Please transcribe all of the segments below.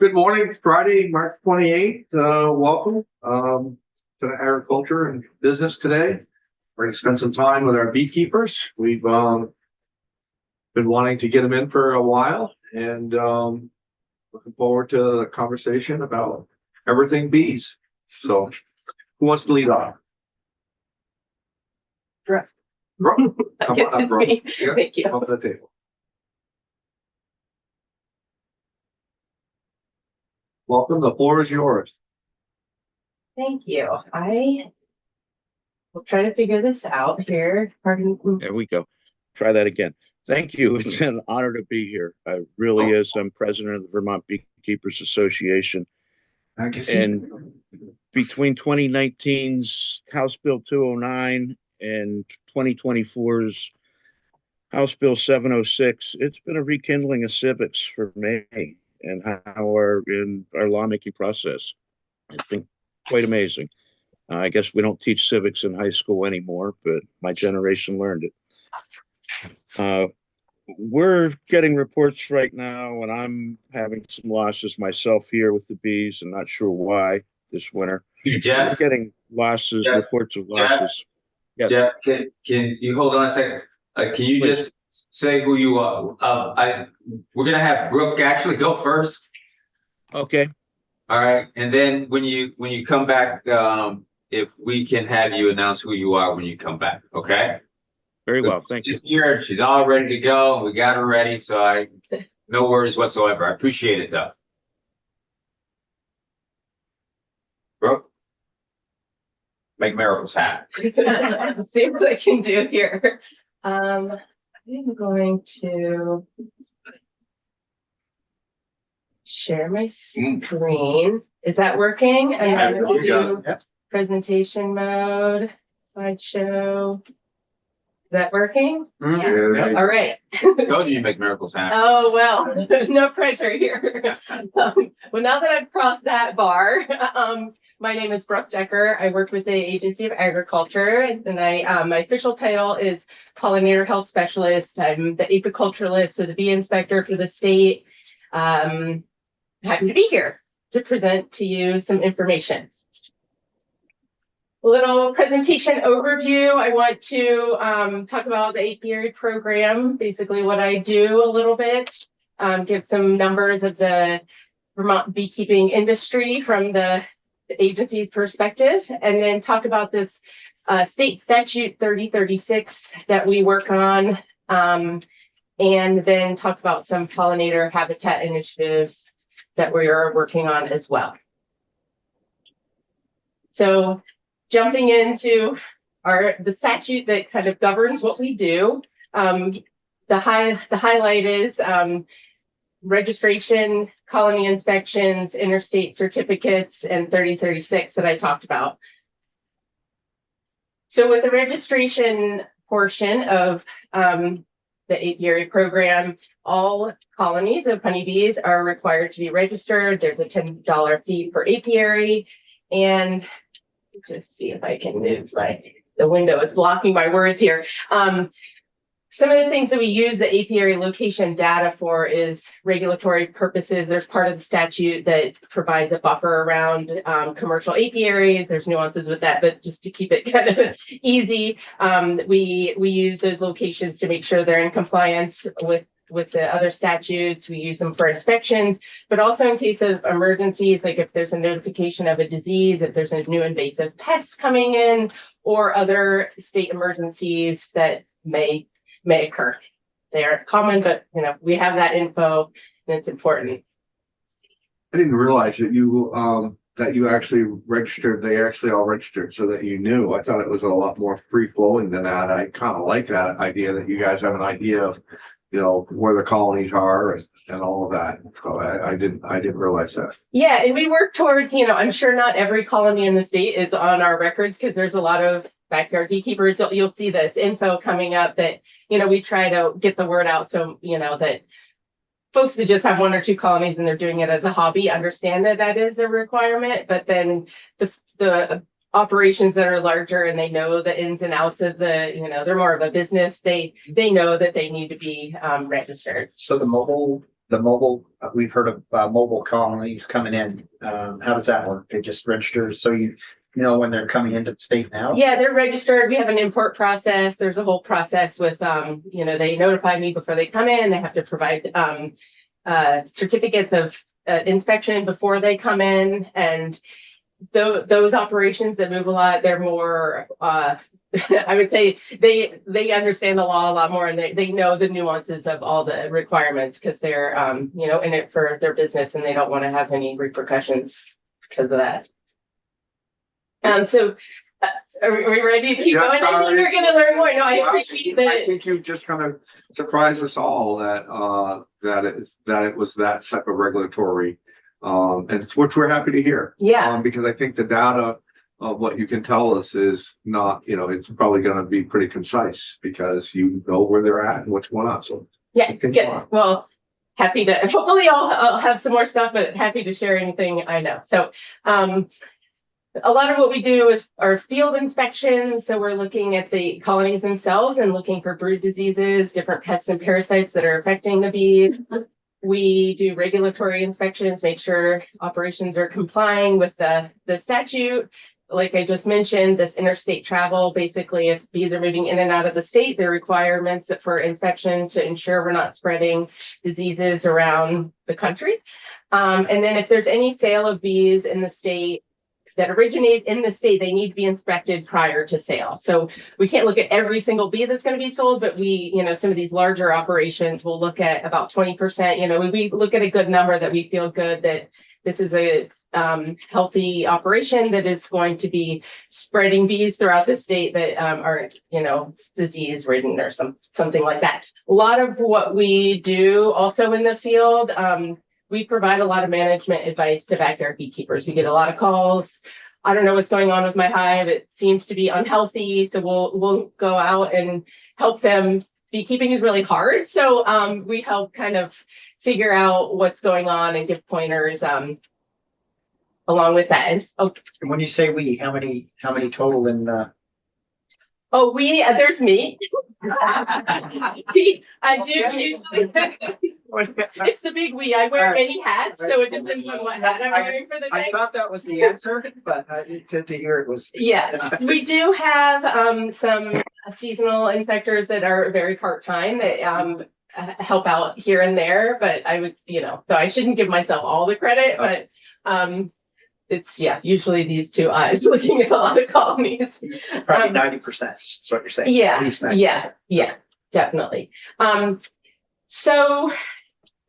Good morning, it's Friday, March 28th. Welcome to the agriculture and business today. We're going to spend some time with our beekeepers. We've been wanting to get them in for a while and looking forward to the conversation about everything bees. So who wants to lead off? Brooke. Brooke, I come guess on up, it's Brooke. me. Yeah, Thank you. come up to the table. Welcome, the floor is yours. Thank you. I will try to figure this out here. Pardon. There we go. Try that again. Thank you. It's an honor to be here. It really is. I'm president of the Vermont Beekeepers Association. I guess And between 2019's House Bill 209 and 2024's House Bill 706, it's been a rekindling of civics for me and how we're in our lawmaking process. It's been quite amazing. I guess we don't teach civics in high school anymore, but my generation learned it. We're getting reports right now, and I'm having some losses myself here with the bees. I'm not sure why this winter. Jeff, We're getting losses, Jeff, reports of losses. Yes. Jeff, can you hold on a second? Can you Please. just say who you are? We're gonna have Brooke actually go first. Okay. All right, and then when you come back, if we can have you announce who you are when you come back, okay? Very well. Thank you. Just here, she's all ready to go. We got her ready, so no worries whatsoever. I appreciate it though. Brooke, make miracles happen. Let's see what I can do here. I'm going to share my screen. Is that working? And Yeah, I'm going to you got do it. presentation mode, slideshow. Is that working? Yeah. All right. Told you make miracles happen. Oh, well, no pressure here. Well, now that I've crossed that bar, my name is Brooke Decker. I work with the Agency of Agriculture, and my official title is Pollinator Health Specialist. I'm the apiculturalist, so the bee inspector for the state. Happy to be here to present to you some information. A little presentation overview. I want to talk about the apiary program, basically what I do a little bit, give some numbers of the Vermont beekeeping industry from the agency's perspective, and then talk about this state statute 3036 that we work on, and then talk about some pollinator habitat initiatives that we are working on as well. So jumping into the statute that kind of governs what we do, the highlight is registration, colony inspections, interstate certificates, and 3036 that I talked about. So with the registration portion of the apiary program, all colonies of honeybees are required to be registered. There's a $10 fee per apiary, and just see if I can move the window is blocking my words here. Some of the things that we use the apiary location data for is regulatory purposes. There's part of the statute that provides a buffer around commercial apiaries. There's nuances with that, but just to keep it kind of easy, we use those locations to make sure they're in compliance with the other statutes. We use them for inspections, but also in case of emergencies, like if there's a notification of a disease, if there's a new invasive pest coming in, or other state emergencies that may occur. They aren't common, but we have that info and it's important. I didn't realize that you actually registered. They actually all registered so that you knew. I thought it was a lot more free flowing than that. I kind of like that idea that you guys have an idea of, where the colonies are and all of that. So I didn't realize that. Yeah, and we work towards, I'm sure not every colony in the state is on our records because there's a lot of backyard beekeepers. So you'll see this info coming up that, we try to get the word out so, that folks that just have one or two colonies and they're doing it as a hobby understand that that is a requirement. But then the operations that are larger and they know the ins and outs of they're more of a business. They know that they need to be registered. So the mobile the mobile, we've heard of mobile colonies coming in. How does that work? They just register so you know when they're coming into the state now? Yeah, they're registered. We have an import process. There's a whole process with, they notify me before they come in. They have to provide certificates of inspection before they come in. And those operations that move a lot, they're more, I would say they understand the law a lot more, and they know the nuances of all the requirements because they're, in it for their business, and they don't want to have any repercussions because of that. So are we ready to keep Yeah, going? I think you're going to learn more. No, I appreciate I that. think you just kind of surprised us all that it was that type of regulatory, and it's which we're happy to hear. Yeah. Because I think the data of what you can tell us is not, it's probably going to be pretty concise because you know where they're at and what's going on. So Yeah. Good. Good. Well, happy to, hopefully I'll have some more stuff, but happy to share anything I know. So, a lot of what we do is our field inspections. So we're looking at the colonies themselves and looking for brood diseases, different pests and parasites that are affecting the bees. We do regulatory inspections, make sure operations are complying with the statute. Like I just mentioned, this interstate travel, basically if bees are moving in and out of the state, there are requirements for inspection to ensure we're not spreading diseases around the country. And then if there's any sale of bees in the state that originate in the state, they need to be inspected prior to sale. So we can't look at every single bee that's going to be sold, but we, some of these larger operations will look at about 20%. We look at a good number that we feel good that this is a healthy operation that is going to be spreading bees throughout the state that are, disease ridden or something like that. A lot of what we do also in the field, we provide a lot of management advice to backyard beekeepers. We get a lot of calls. I don't know what's going on with my hive. It seems to be unhealthy. So we'll go out and help them. Beekeeping is really hard. So we help kind of figure out what's going on and give pointers along with that. And when you say we, how many total in There's me. I do usually. It's the big we. I wear many hats, so it depends on what hat I'm wearing for the day. I thought that was the answer, but to hear it was. Yeah, we do have some seasonal inspectors that are very part-time that help out here and there, but I would, so I shouldn't give myself all the credit, but it's usually these two eyes looking at a lot of colonies. Probably 90%. That's what you're saying. Yeah, At least 90%. yeah, definitely. So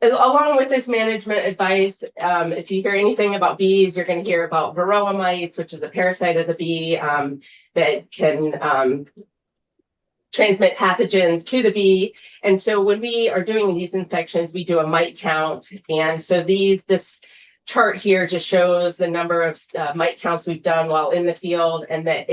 along with this management advice, if you hear anything about bees, you're going to hear about varroa mites, which is a parasite of the bee that can transmit pathogens to the bee. And so when we are doing these inspections, we do a mite count. And so this chart here just shows the number of mite counts we've done while in the field, and that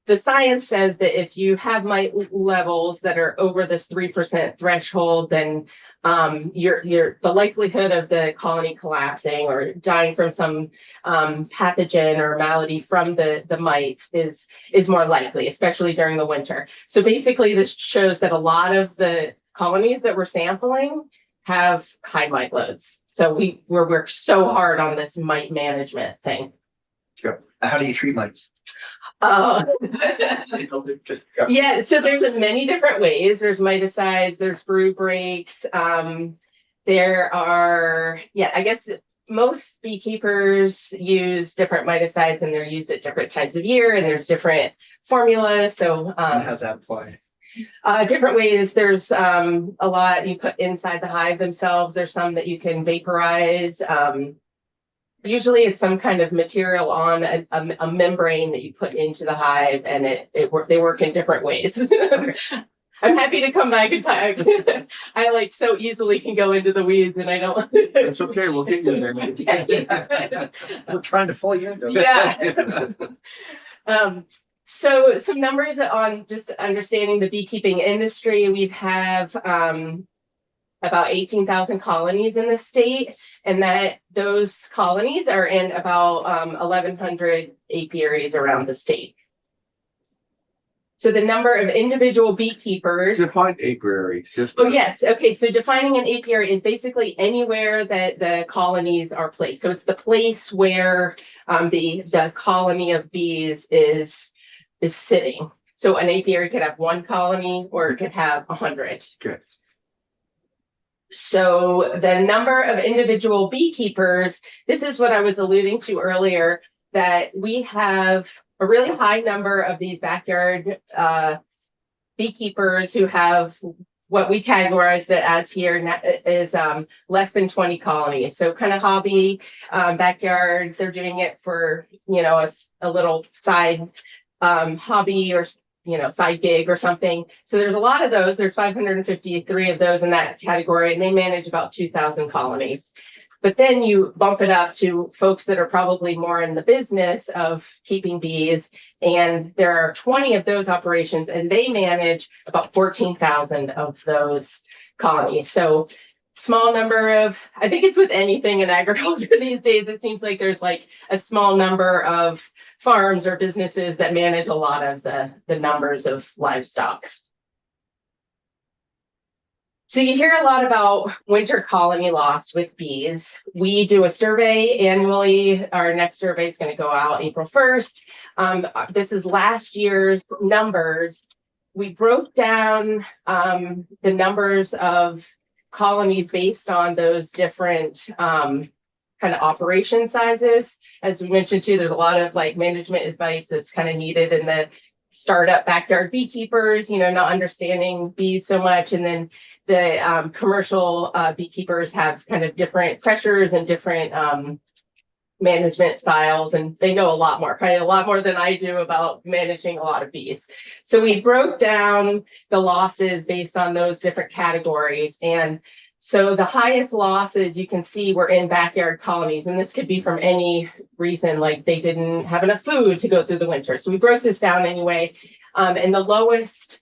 the science says that if you have mite levels that are over this 3% threshold, then the likelihood of the colony collapsing or dying from some pathogen or malady from the mites is more likely, especially during the winter. So basically this shows that a lot of the colonies that we're sampling have high mite loads. So we work so hard on this mite management thing. Sure. How do you treat mites? Yeah, so there's many different ways. There's miticides, there's brew breaks. There are, I guess most beekeepers use different miticides, and they're used at different times of year, and there's different formulas. So how's that applied? Different ways. There's a lot you put inside the hive themselves. There's some that you can vaporize. Usually it's some kind of material on a membrane that you put into the hive, and they work in different ways. I'm happy to come back and talk. I so easily can go into the weeds, and I don't. It's okay. We'll get you there. We're trying to pull you into it. Yeah. So some numbers on just understanding the beekeeping industry. We have about 18,000 colonies in the state, and that those colonies are in about 1,100 apiaries around the state. So the number of individual beekeepers. Define apiaries, just. Oh, yes. Okay. So defining an apiary is basically anywhere that the colonies are placed. So it's the place where the colony of bees is sitting. So an apiary could have one colony or it could have 100. Okay. So the number of individual beekeepers, this is what I was alluding to earlier, that we have a really high number of these backyard beekeepers who have what we categorize it as here is less than 20 colonies. So kind of hobby, backyard, they're doing it for, a little side hobby or, side gig or something. So there's a lot of those. There's 553 of those in that category, and they manage about 2,000 colonies. But then you bump it up to folks that are probably more in the business of keeping bees. And there are 20 of those operations, and they manage about 14,000 of those colonies. So small number of, I think it's with anything in agriculture these days, it seems like there's like a small number of farms or businesses that manage a lot of the numbers of livestock. So you hear a lot about winter colony loss with bees. We do a survey annually. Our next survey is going to go out April 1st. This is last year's numbers. We broke down the numbers of colonies based on those different kind of operation sizes. As we mentioned too, there's a lot of like management advice that's kind of needed in the startup backyard beekeepers, not understanding bees so much. And then the commercial beekeepers have kind of different pressures and different management styles, and they know a lot more, probably a lot more than I do about managing a lot of bees. So we broke down the losses based on those different categories. And so the highest losses you can see were in backyard colonies, and this could be from any reason, like they didn't have enough food to go through the winter. So we broke this down anyway. And the lowest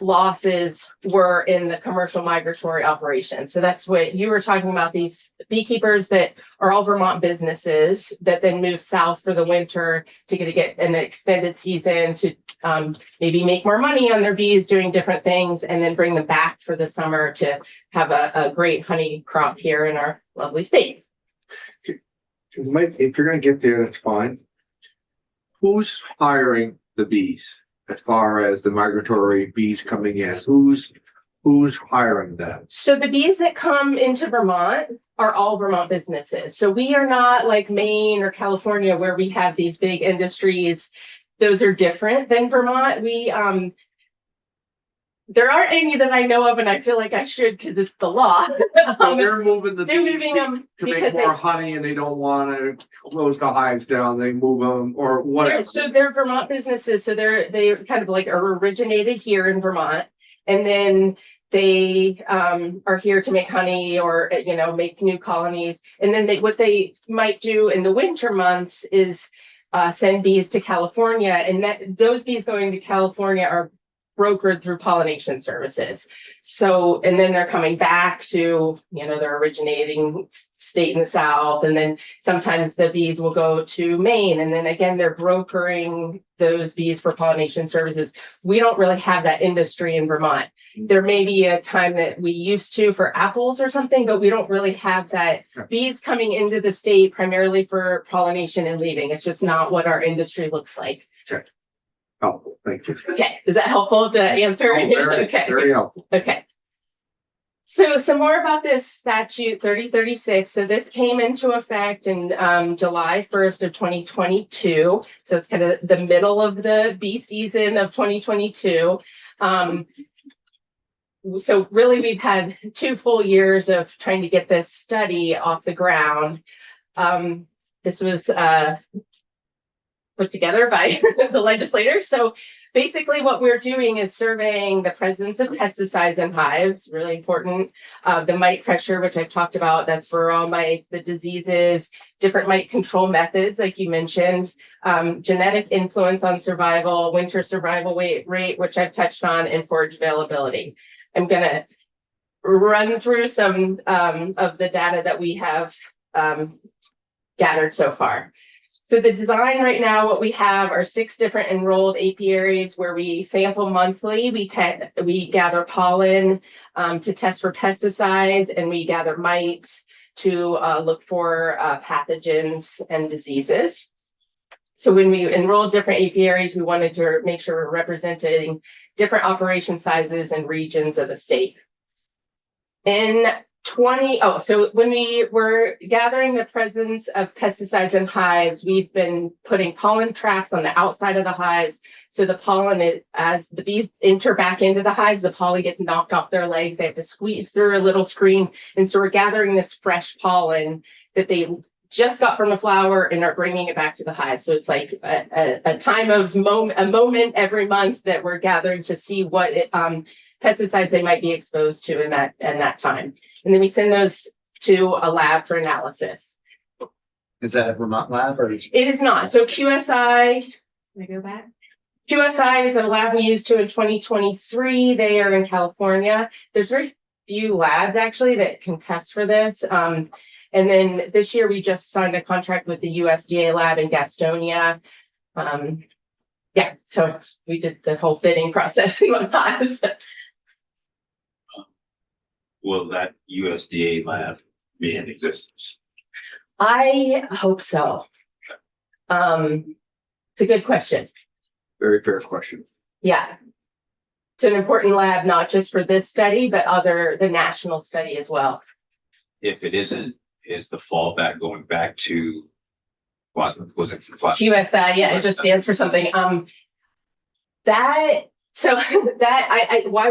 losses were in the commercial migratory operation. So that's what you were talking about, these beekeepers that are all Vermont businesses that then move south for the winter to get an extended season to maybe make more money on their bees doing different things, and then bring them back for the summer to have a great honey crop here in our lovely state. Mike, if you're gonna get there, that's fine. Who's hiring the bees as far as the migratory bees coming in? Who's hiring them? So the bees that come into Vermont are all Vermont businesses. So we are not like Maine or California where we have these big industries. Those are different than Vermont. There aren't any that I know of, and I feel like I should because it's the law. So they're moving the They're bees moving them to make because more honey, and they don't want to close the hives down. They move them or whatever. So they're Vermont businesses. So they kind of like are originated here in Vermont, and then they are here to make honey or make new colonies. And then what they might do in the winter months is send bees to California, and those bees going to California are brokered through pollination services. So, and then they're coming back to, their originating state in the South. And then sometimes the bees will go to Maine. And then again, they're brokering those bees for pollination services. We don't really have that industry in Vermont. There may be a time that we used to for apples or something, but we don't really have that. Bees coming into the state primarily for pollination and leaving. It's just not what our industry looks like. Sure. Helpful, thank you. Okay, is that helpful to answer? Okay. Very helpful. Okay. So some more about this statute 3036. So this came into effect in July 1st of 2022. So it's kind of the middle of the bee season of 2022. So really we've had 2 full years of trying to get this study off the ground. This was put together by the legislators. So basically what we're doing is surveying the presence of pesticides in hives, really important. The mite pressure, which I've talked about, that's varroa mites, the diseases, different mite control methods, like you mentioned, genetic influence on survival, winter survival rate, which I've touched on, and forage availability. I'm going to run through some of the data that we have gathered so far. So the design right now, what we have are 6 different enrolled apiaries where we sample monthly. We gather pollen to test for pesticides, and we gather mites to look for pathogens and diseases. So when we enrolled different apiaries, we wanted to make sure we're representing different operation sizes and regions of the state. So when we were gathering the presence of pesticides in hives, we've been putting pollen traps on the outside of the hives. So the pollen, as the bees enter back into the hives, the pollen gets knocked off their legs. They have to squeeze through a little screen. And so we're gathering this fresh pollen that they just got from the flower and are bringing it back to the hive. So it's like a time of a moment every month that we're gathering to see what pesticides they might be exposed to in that time. And then we send those to a lab for analysis. Is that a Vermont lab or? It is not. So QSI, can I go back? QSI is a lab we used in 2023. They are in California. There's very few labs actually that can test for this. And then this year we just signed a contract with the USDA lab in Gastonia. Yeah, so we did the whole bidding process and whatnot. Will that USDA lab be in existence? I hope so. It's a good question. Very fair question. Yeah. It's an important lab, not just for this study, but the national study as well. If it isn't, is the fallback going back to was it QSI, yeah, it just stands for something. Why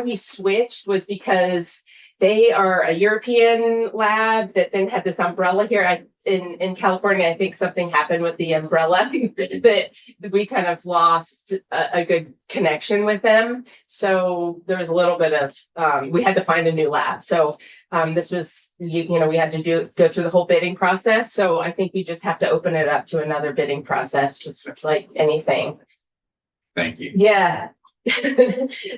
we switched was because they are a European lab that then had this umbrella here. In California, I think something happened with the umbrella that we kind of lost a good connection with them. So there was a little bit of, we had to find a new lab. So this was, we had to go through the whole bidding process. So I think we just have to open it up to another bidding process, just like anything. Thank you. Yeah.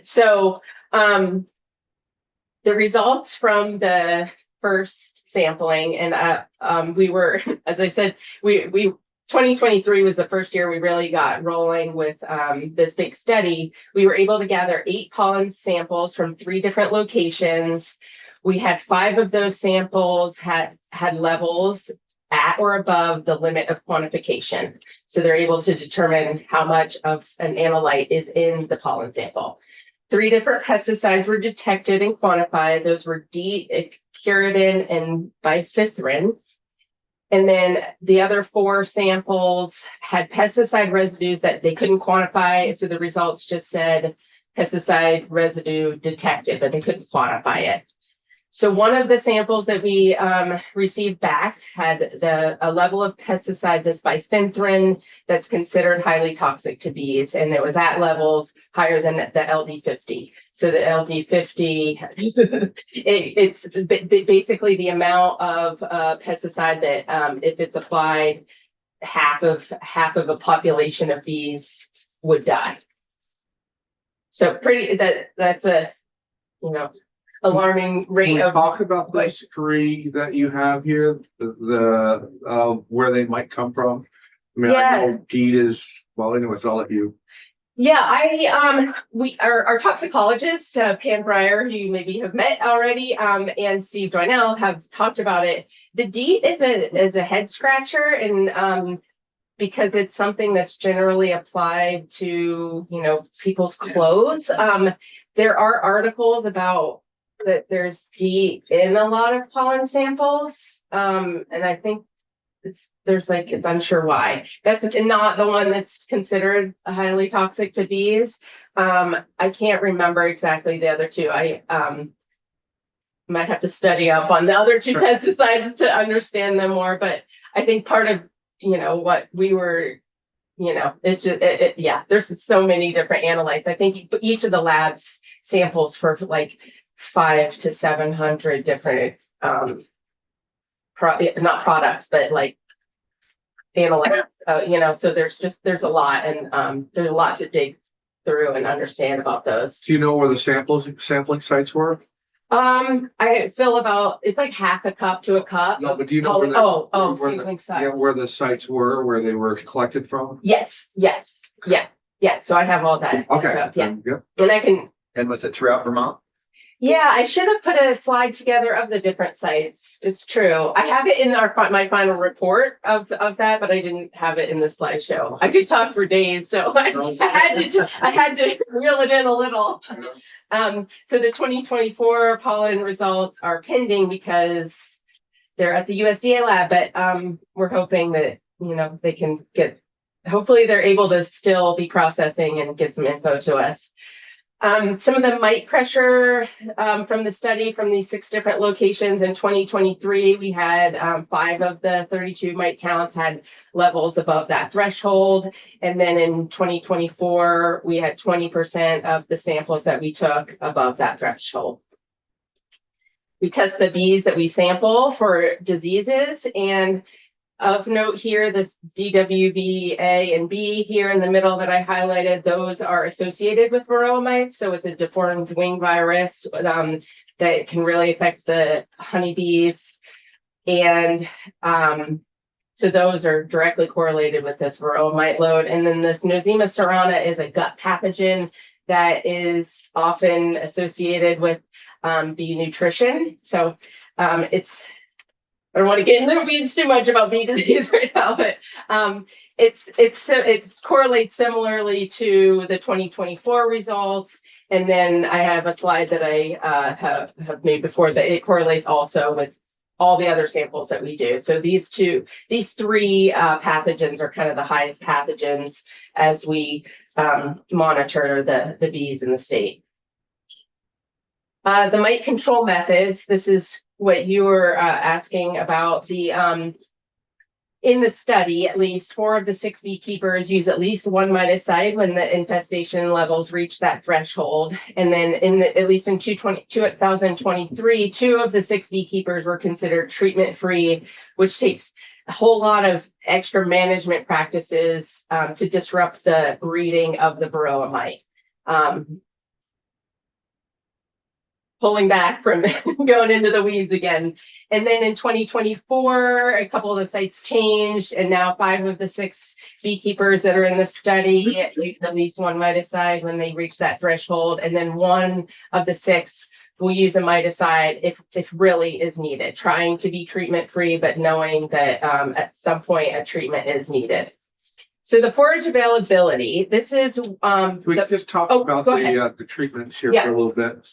So the results from the first sampling, and we were, as I said, we 2023 was the first year we really got rolling with this big study. We were able to gather 8 pollen samples from 3 different locations. We had 5 of those samples had levels at or above the limit of quantification. So they're able to determine how much of an analyte is in the pollen sample. 3 different pesticides were detected and quantified. Those were D-curidin and bifenthrin. And then the other 4 samples had pesticide residues that they couldn't quantify. So the results just said pesticide residue detected, but they couldn't quantify it. So one of the samples that we received back had a level of pesticide, this bifenthrin, that's considered highly toxic to bees, and it was at levels higher than the LD50. So the LD50, it's basically the amount of pesticide that if it's applied, half of a population of bees would die. So that's a alarming Can rate we of. talk about those 3 that you have here, where they might come from? I mean, I know DEET is, well, anyways, I'll let you. Yeah, our toxicologist, Pam Breyer, who you maybe have met already, and Steve Doinel have talked about it. The DEET is a head scratcher, and because it's something that's generally applied to, people's clothes. There are articles about that there's DEET in a lot of pollen samples. And I think it's unsure why. That's not the one that's considered highly toxic to bees. I can't remember exactly the other 2. I might have to study up on the other 2 pesticides to understand them more, but I think part of, what we were, it's just, there's so many different analytes. I think each of the labs samples for like 500 to 700 different, not products, but like analytes, so there's a lot, and there's a lot to dig through and understand about those. Do you know where the sampling sites were? I fill about, it's like half a cup to a cup. No, but do you know where Oh, the- oh, where the- sampling Yeah, size. where the sites were, where they were collected from? Yes, yeah, so I have all that. Okay. Yeah, Yep. and I can, And was it throughout Vermont? yeah, I should have put a slide together of the different sites. It's true. I have it in my final report of that, but I didn't have it in the slideshow. I could talk for days, so I had to reel it in a little. So the 2024 pollen results are pending because they're at the USDA lab, but we're hoping that, they can hopefully they're able to still be processing and get some info to us. Some of the mite pressure from the study from these 6 different locations in 2023, we had 5 of the 32 mite counts had levels above that threshold. And then in 2024, we had 20% of the samples that we took above that threshold. We test the bees that we sample for diseases, and of note here, this DWB A and B here in the middle that I highlighted, those are associated with varroa mites. So it's a deformed wing virus that can really affect the honeybees. And so those are directly correlated with this varroa mite load. And then this Nosema cerana is a gut pathogen that is often associated with bee nutrition. So I don't want to get into the weeds too much about bee disease right now, but it correlates similarly to the 2024 results. And then I have a slide that I have made before that it correlates also with all the other samples that we do. So these 3 pathogens are kind of the highest pathogens as we monitor the bees in the state. The mite control methods, this is what you were asking about. In the study, at least 4 of the 6 beekeepers use at least 1 miticide when the infestation levels reach that threshold. And then at least in 2023, 2 of the 6 beekeepers were considered treatment-free, which takes a whole lot of extra management practices to disrupt the breeding of the varroa mite. Pulling back from going into the weeds again. And then in 2024, a couple of the sites changed, and now 5 of the 6 beekeepers that are in the study use at least 1 miticide when they reach that threshold. And then 1 of the 6 will use a miticide if really is needed, trying to be treatment-free, but knowing that at some point a treatment is needed. So the forage availability, this is We just talk Oh, about go ahead. the treatments here Yeah. for a little bit.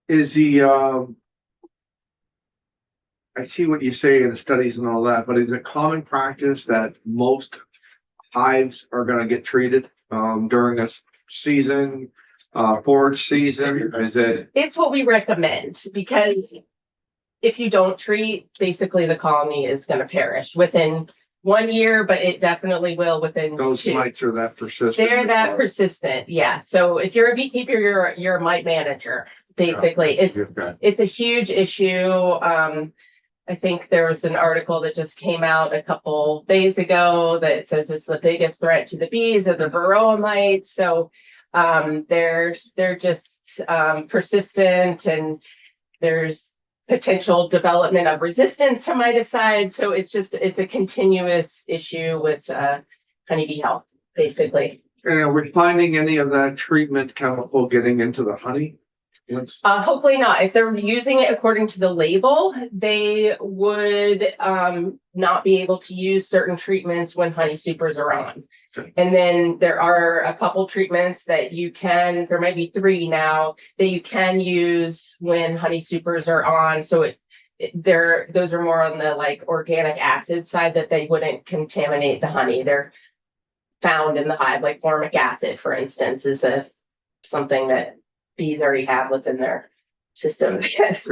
Is I see what you say in the studies and all that, but is it common practice that most hives are gonna get treated during this season, forage season? Is it? It's what we recommend, because if you don't treat, basically the colony is going to perish within 1 year, but it definitely will within Those 2. mites are that persistent? They're that persistent, yeah. So if you're a beekeeper, you're a mite manager, basically. It's a huge issue. I think there was an article that just came out a couple days ago that says it's the biggest threat to the bees are the varroa mites. So they're just persistent, and there's potential development of resistance to miticides. So it's a continuous issue with honeybee health, basically. And are we finding any of that treatment chemical getting into the honey? Hopefully not. If they're using it according to the label, they would not be able to use certain treatments when honey supers are on. Okay. And then there are a couple treatments that there might be 3 now that you can use when honey supers are on. So those are more on the like organic acid side, that they wouldn't contaminate the honey. They're found in the hive, like formic acid, for instance, is something that bees already have within their system, I guess.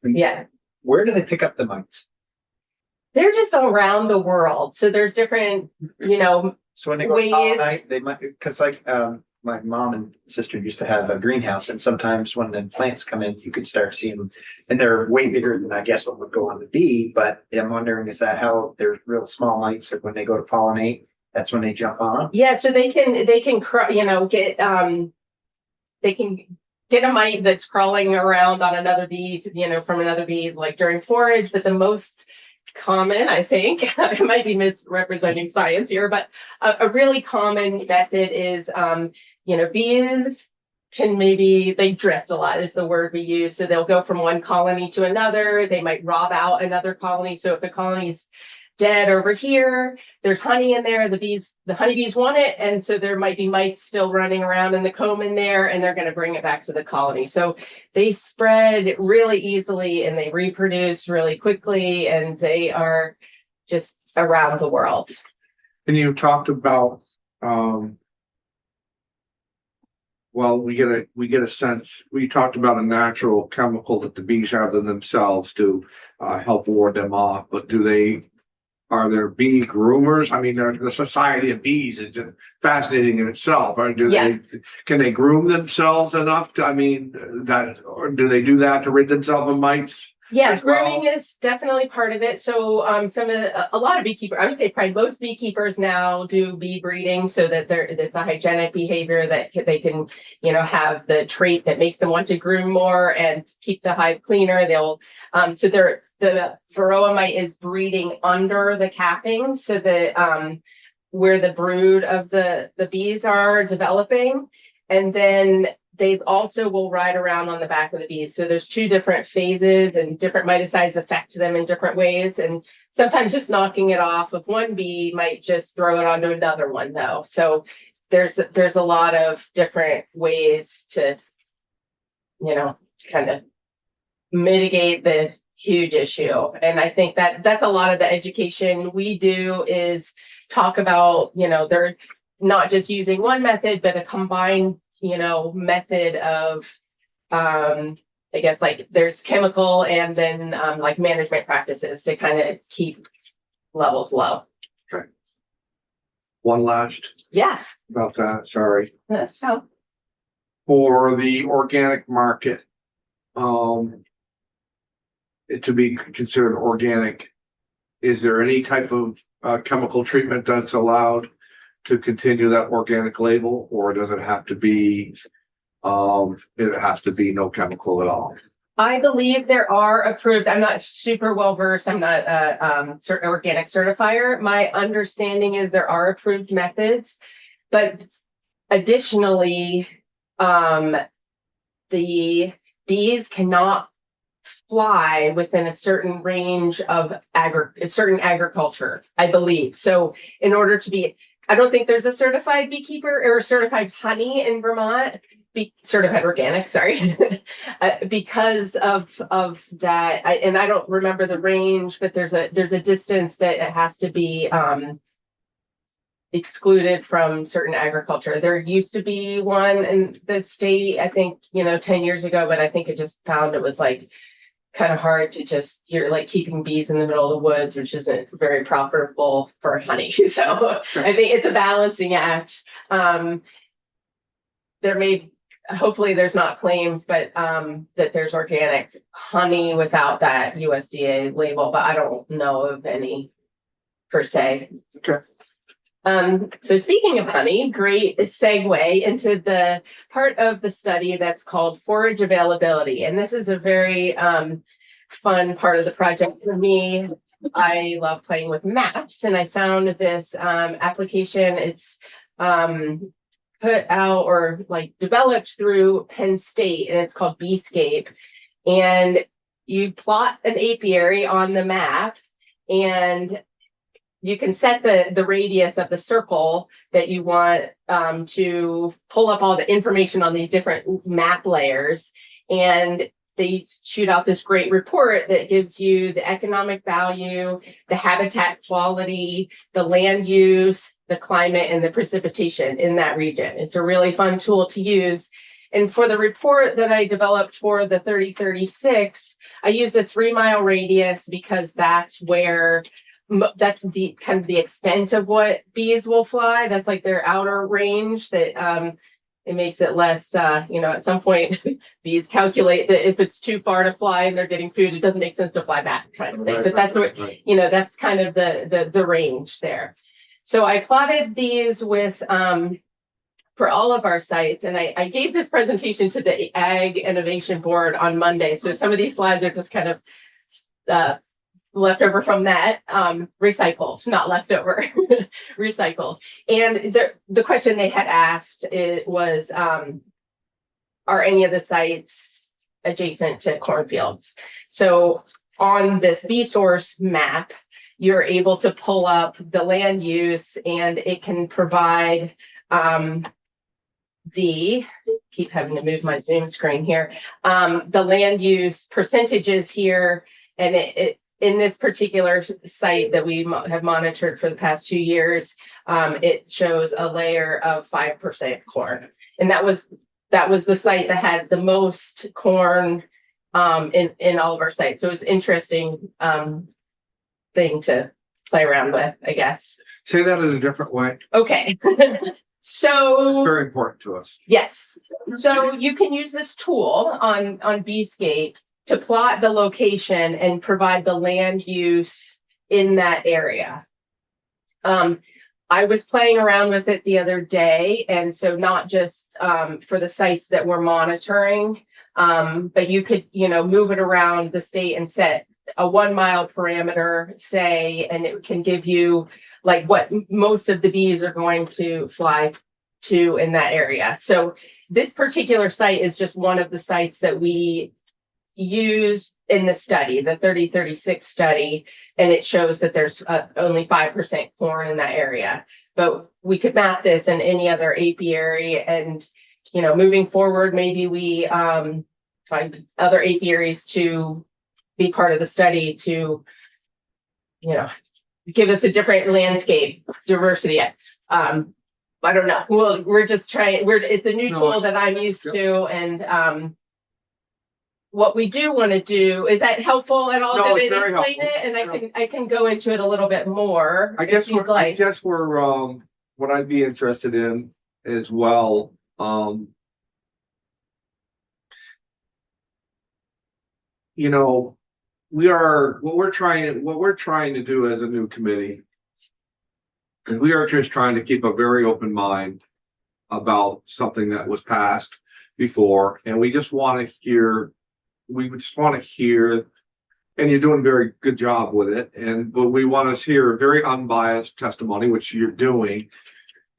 Yeah. Where do they pick up the mites? They're just around the world. So there's different, So when they go to ways. pollinate, they might, because like my mom and sister used to have a greenhouse, and sometimes when the plants come in, you could start seeing them, and they're way bigger than I guess what would go on the bee. But I'm wondering, is that how there's real small mites when they go to pollinate? That's when they jump on. Yeah, so they can get they can get a mite that's crawling around on another bee, from another bee, like during forage. But the most common, I think, I might be misrepresenting science here, but a really common method is, bees they drift a lot is the word we use. So they'll go from one colony to another. They might rob out another colony. So if a colony's dead over here, there's honey in there, the honeybees want it, and so there might be mites still running around in the comb in there, and they're going to bring it back to the colony. So they spread really easily and they reproduce really quickly, and they are just around the world. And you talked about, we get a sense, we talked about a natural chemical that the bees have in themselves to help ward them off, but are there bee groomers? I mean, the Society of Bees is just fascinating in itself. Or can they groom themselves enough to, or do they do that to rid themselves of mites? Yeah, grooming is definitely part of it. So a lot of beekeepers, I would say probably most beekeepers now do bee breeding so that it's a hygienic behavior that they can, have the trait that makes them want to groom more and keep the hive cleaner. The varroa mite is breeding under the capping, so that where the brood of the bees are developing, and then they also will ride around on the back of the bees. So there's two different phases, and different miticides affect them in different ways. And sometimes just knocking it off of one bee might just throw it onto another one, though. So there's a lot of different ways to, kind of mitigate the huge issue. And I think that's a lot of the education we do is talk about, they're not just using one method, but a combined, method of, I guess, like there's chemical and then like management practices to kind of keep levels low. Okay. One last about that, sorry. So For the organic market, to be considered organic, is there any type of chemical treatment that's allowed to continue that organic label, or does it have to be no chemical at all? I believe there are approved. I'm not super well versed. I'm not a organic certifier. My understanding is there are approved methods, but additionally, the bees cannot fly within a certain range of certain agriculture, I believe. So in order to be, I don't think there's a certified beekeeper or certified honey in Vermont, certified organic, sorry, because of that. And I don't remember the range, but there's a distance that it has to be excluded from certain agriculture. There used to be one in the state, I think, 10 years ago, but I think it just found it was like kind of hard to you're like keeping bees in the middle of the woods, which isn't very profitable for honey. So I think it's a balancing act. Hopefully there's not claims, but that there's organic honey without that USDA label, but I don't know of any per se. Okay. So speaking of honey, great segue into the part of the study that's called forage availability. And this is a very fun part of the project for me. I love playing with maps, and I found this application. It's put out or like developed through Penn State, and it's called Beescape. And you plot an apiary on the map, and you can set the radius of the circle that you want to pull up all the information on these different map layers. And they shoot out this great report that gives you the economic value, the habitat quality, the land use, the climate, and the precipitation in that region. It's a really fun tool to use. And for the report that I developed for the 3036, I used a 3-mile radius because that's the kind of the extent of what bees will fly. That's like their outer range that it makes it less, at some point bees calculate that if it's too far to fly and they're getting food, it doesn't make sense to fly back kind of thing. But that's what, that's kind of the range there. So I plotted these with for all of our sites. And I gave this presentation to the Ag Innovation Board on Monday. So some of these slides are just kind of left over from that, recycled, not leftover, recycled. And the question they had asked was, are any of the sites adjacent to cornfields? So on this B-Source map, you're able to pull up the land use, and it can provide keep having to move my Zoom screen here, the land use percentages here, and it in this particular site that we have monitored for the past 2 years, it shows a layer of 5% corn, and that was the site that had the most corn in all of our sites. So it was interesting thing to play around with, I guess. Say that in a different way. Okay. It's So very important to us. yes, so you can use this tool on Bscape to plot the location and provide the land use in that area. I was playing around with it the other day, and so not just for the sites that we're monitoring, but you could, move it around the state and set a 1 mile parameter, say, and it can give you like what most of the bees are going to fly to in that area. So this particular site is just one of the sites that we used in the study, the 3036 study, and it shows that there's only 5% corn in that area. But we could map this in any other apiary, and moving forward, maybe we find other apiaries to be part of the study to give us a different landscape diversity. I don't know. We're just trying. It's a new tool that I'm used to, and what we do want to do, is that helpful at all? No, Did it's I very explain helpful. it? And I can go into it a little bit more. I guess if you'd I like. guess what I'd be interested in as well. What we're trying to do as a new committee, and we are just trying to keep a very open mind about something that was passed before, and we just want to hear, and you're doing a very good job with it, but we want to hear very unbiased testimony, which you're doing.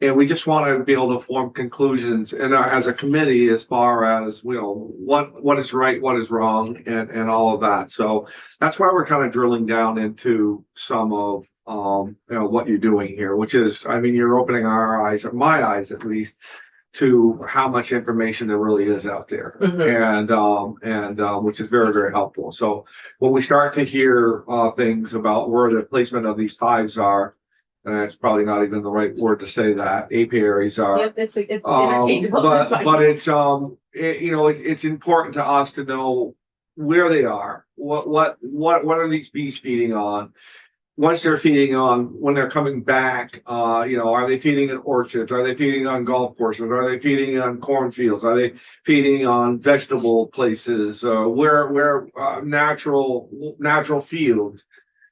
And we just want to be able to form conclusions and as a committee, as far as, what is right, what is wrong, and all of that. So that's why we're kind of drilling down into some of, what you're doing here, which is, you're opening our eyes, or my eyes at least, to how much information there really is out there. And which is very, very helpful. So when we start to hear things about where the placement of these hives are, and it's probably not even the right word to say that, apiaries are. Yep, it's interchangeable. But it's important to us to know where they are. What are these bees feeding on? Once they're feeding on, when they're coming back, are they feeding in orchards? Are they feeding on golf courses? Are they feeding on cornfields? Are they feeding on vegetable places? Where natural fields?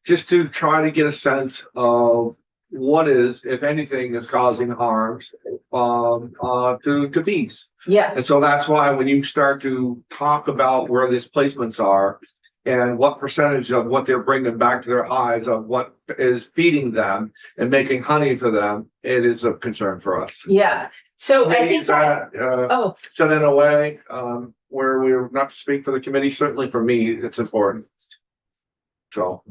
Just to try to get a sense of what is, if anything, is causing harms to bees. Yeah. And so that's why when you start to talk about where these placements are and what percentage of what they're bringing back to their hives of what is feeding them and making honey for them, it is a concern for us. Yeah. So I think that set in a way where we're not to speak for the committee, certainly for me, it's important. So.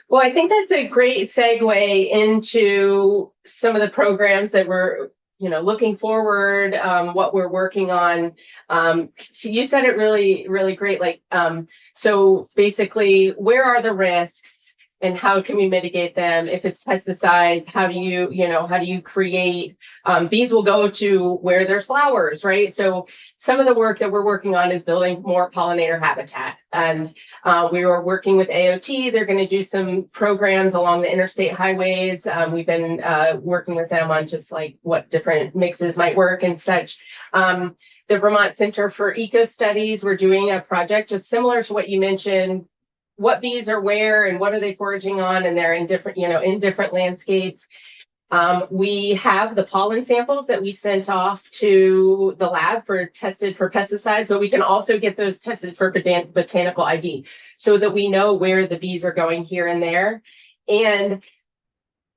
Well, I think that's a great segue into some of the programs that we're, looking forward, what we're working on. So you said it really, really great. So basically, where are the risks and how can we mitigate them? If it's pesticides, how do you create, bees will go to where there's flowers, right? So some of the work that we're working on is building more pollinator habitat. And we were working with AOT. They're going to do some programs along the interstate highways. We've been working with them on just like what different mixes might work and such. The Vermont Center for Eco Studies, we're doing a project just similar to what you mentioned. What bees are where and what are they foraging on, and they're in different, in different landscapes. We have the pollen samples that we sent off to the lab for tested for pesticides, but we can also get those tested for botanical ID so that we know where the bees are going here and there. And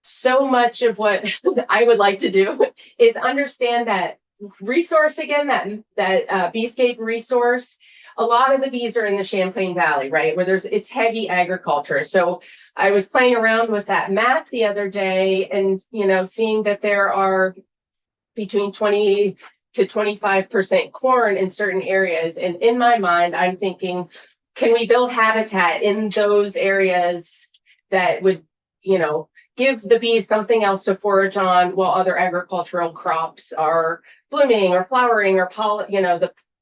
so much of what I would like to do is understand that resource again, that beescape resource. A lot of the bees are in the Champlain Valley, right? Where it's heavy agriculture. So I was playing around with that map the other day and, seeing that there are between 20 to 25% corn in certain areas. And in my mind, I'm thinking, can we build habitat in those areas that would, give the bees something else to forage on while other agricultural crops are blooming or flowering or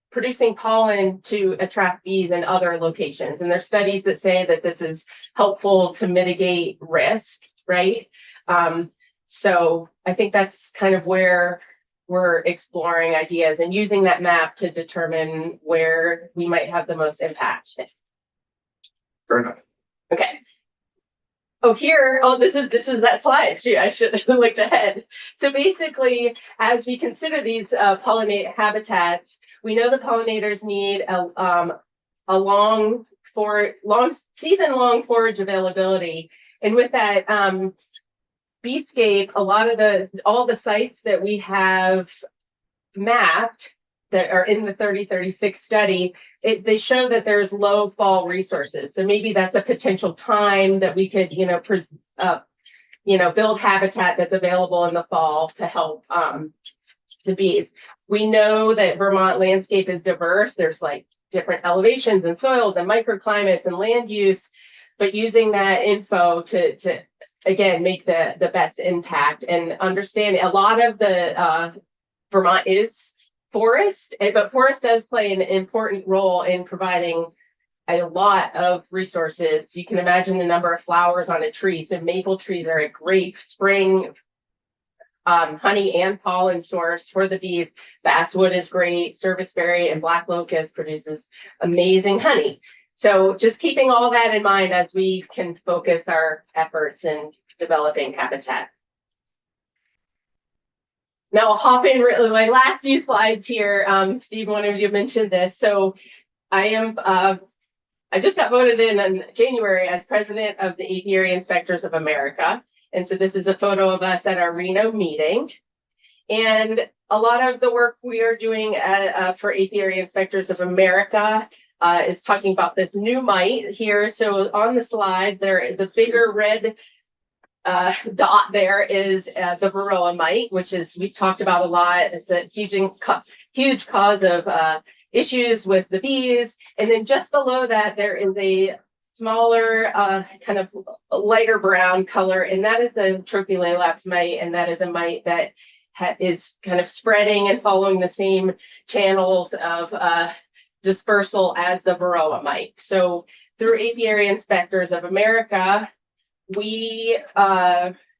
producing pollen to attract bees in other locations. And there's studies that say that this is helpful to mitigate risk, right? So I think that's kind of where we're exploring ideas and using that map to determine where we might have the most impact. Fair enough. Okay. This is that slide. I should have looked ahead. So basically, as we consider these pollinate habitats, we know the pollinators need a long season-long forage availability. And with that, Beescape, all the sites that we have mapped that are in the 3036 study, they show that there's low fall resources. So maybe that's a potential time that we could, build habitat that's available in the fall to help the bees. We know that Vermont landscape is diverse. There's like different elevations and soils and microclimates and land use, but using that info to again make the best impact and understand a lot of the Vermont is forest, but forest does play an important role in providing a lot of resources. You can imagine the number of flowers on a tree. So maple trees are a great spring honey and pollen source for the bees. Basswood is great. Serviceberry and black locust produces amazing honey. So just keeping all that in mind as we can focus our efforts in developing habitat. Now I'll hop in really my last few slides here. Steve, one of you mentioned this. So I just got voted in January as president of the Apiary Inspectors of America. And so this is a photo of us at our Reno meeting. And a lot of the work we are doing for Apiary Inspectors of America is talking about this new mite here. So on the slide, the bigger red dot there is the varroa mite, which we've talked about a lot. It's a huge cause of issues with the bees. And then just below that, there is a smaller kind of lighter brown color, and that is the Trophilaelaps mite, and that is a mite that is kind of spreading and following the same channels of dispersal as the varroa mite. So through Apiary Inspectors of America, we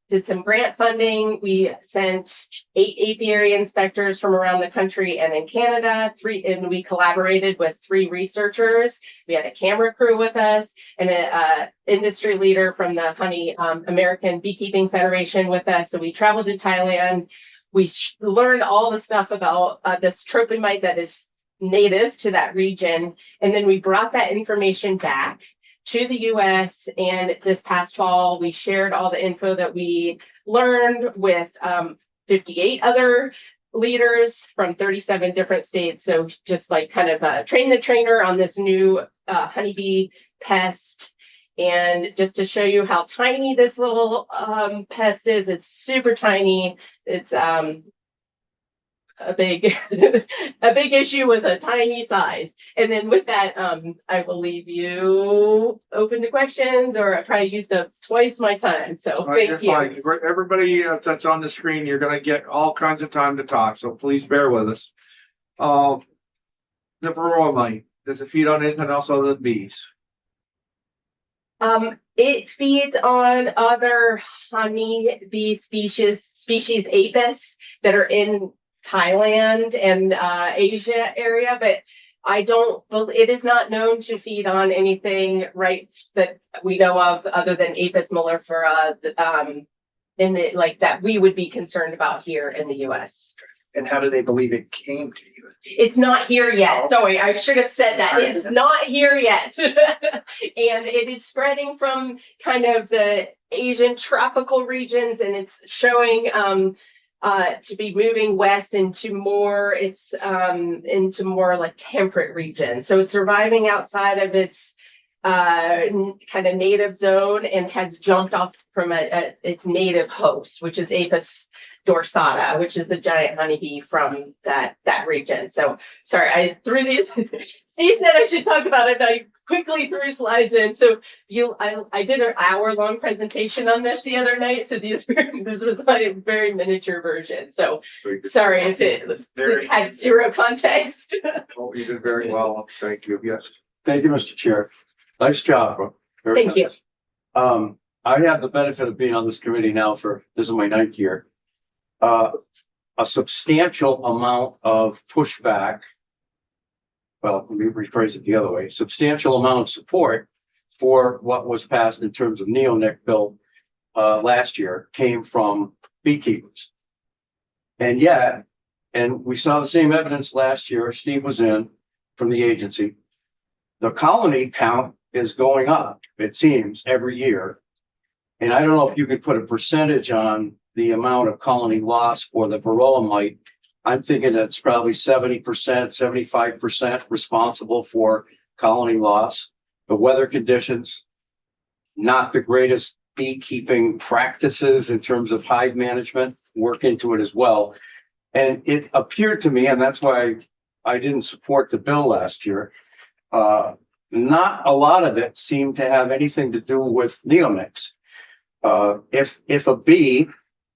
did some grant funding. We sent 8 apiary inspectors from around the country and in Canada, and we collaborated with 3 researchers. We had a camera crew with us and an industry leader from the American Beekeeping Federation with us. So we traveled to Thailand. We learned all the stuff about this trophy mite that is native to that region. And then we brought that information back to the US, and this past fall, we shared all the info that we learned with 58 other leaders from 37 different states. So just like kind of train the trainer on this new honeybee pest. And just to show you how tiny this little pest is, it's super tiny. It's a big issue with a tiny size. And then with that, I will leave you open to questions, or I probably used up twice my time. So thank you. Fine. Everybody that's on the screen, you're gonna get all kinds of time to talk, so please bear with us. The varroa mite, does it feed on anything else other than bees? It feeds on other honey bee species Apis that are in Thailand and Asia area, but it is not known to feed on anything right that we know of other than Apis mellifera in the, like, that we would be concerned about here in the US. And how do they believe it came to you? It's not here yet. Sorry, I should have said that. It's not here yet. And it is spreading from kind of the Asian tropical regions, and it's showing to be moving west into more like temperate regions. So it's surviving outside of its kind of native zone and has jumped off from its native host, which is Apis dorsata, which is the giant honeybee from that region. So sorry, I threw these. Steve said I should talk about it. I quickly threw slides in. So I did an hour-long presentation on this the other night. So this was my very miniature version. So sorry if it had zero context. Oh, you did very well. Thank you. Yes. Thank you, Mr. Chair. Nice job, bro. Very Thank you. nice. I have the benefit of being on this committee now this is my 9th year. A substantial amount of pushback. Well, let me rephrase it the other way. Substantial amount of support for what was passed in terms of neonic bill last year came from beekeepers. And yet, and we saw the same evidence last year, Steve was in from the agency. The colony count is going up, it seems, every year. And I don't know if you could put a percentage on the amount of colony loss for the varroa mite. I'm thinking that's probably 70%, 75% responsible for colony loss. The weather conditions, not the greatest beekeeping practices in terms of hive management, work into it as well. And it appeared to me, and that's why I didn't support the bill last year, not a lot of it seemed to have anything to do with neonics. If a bee,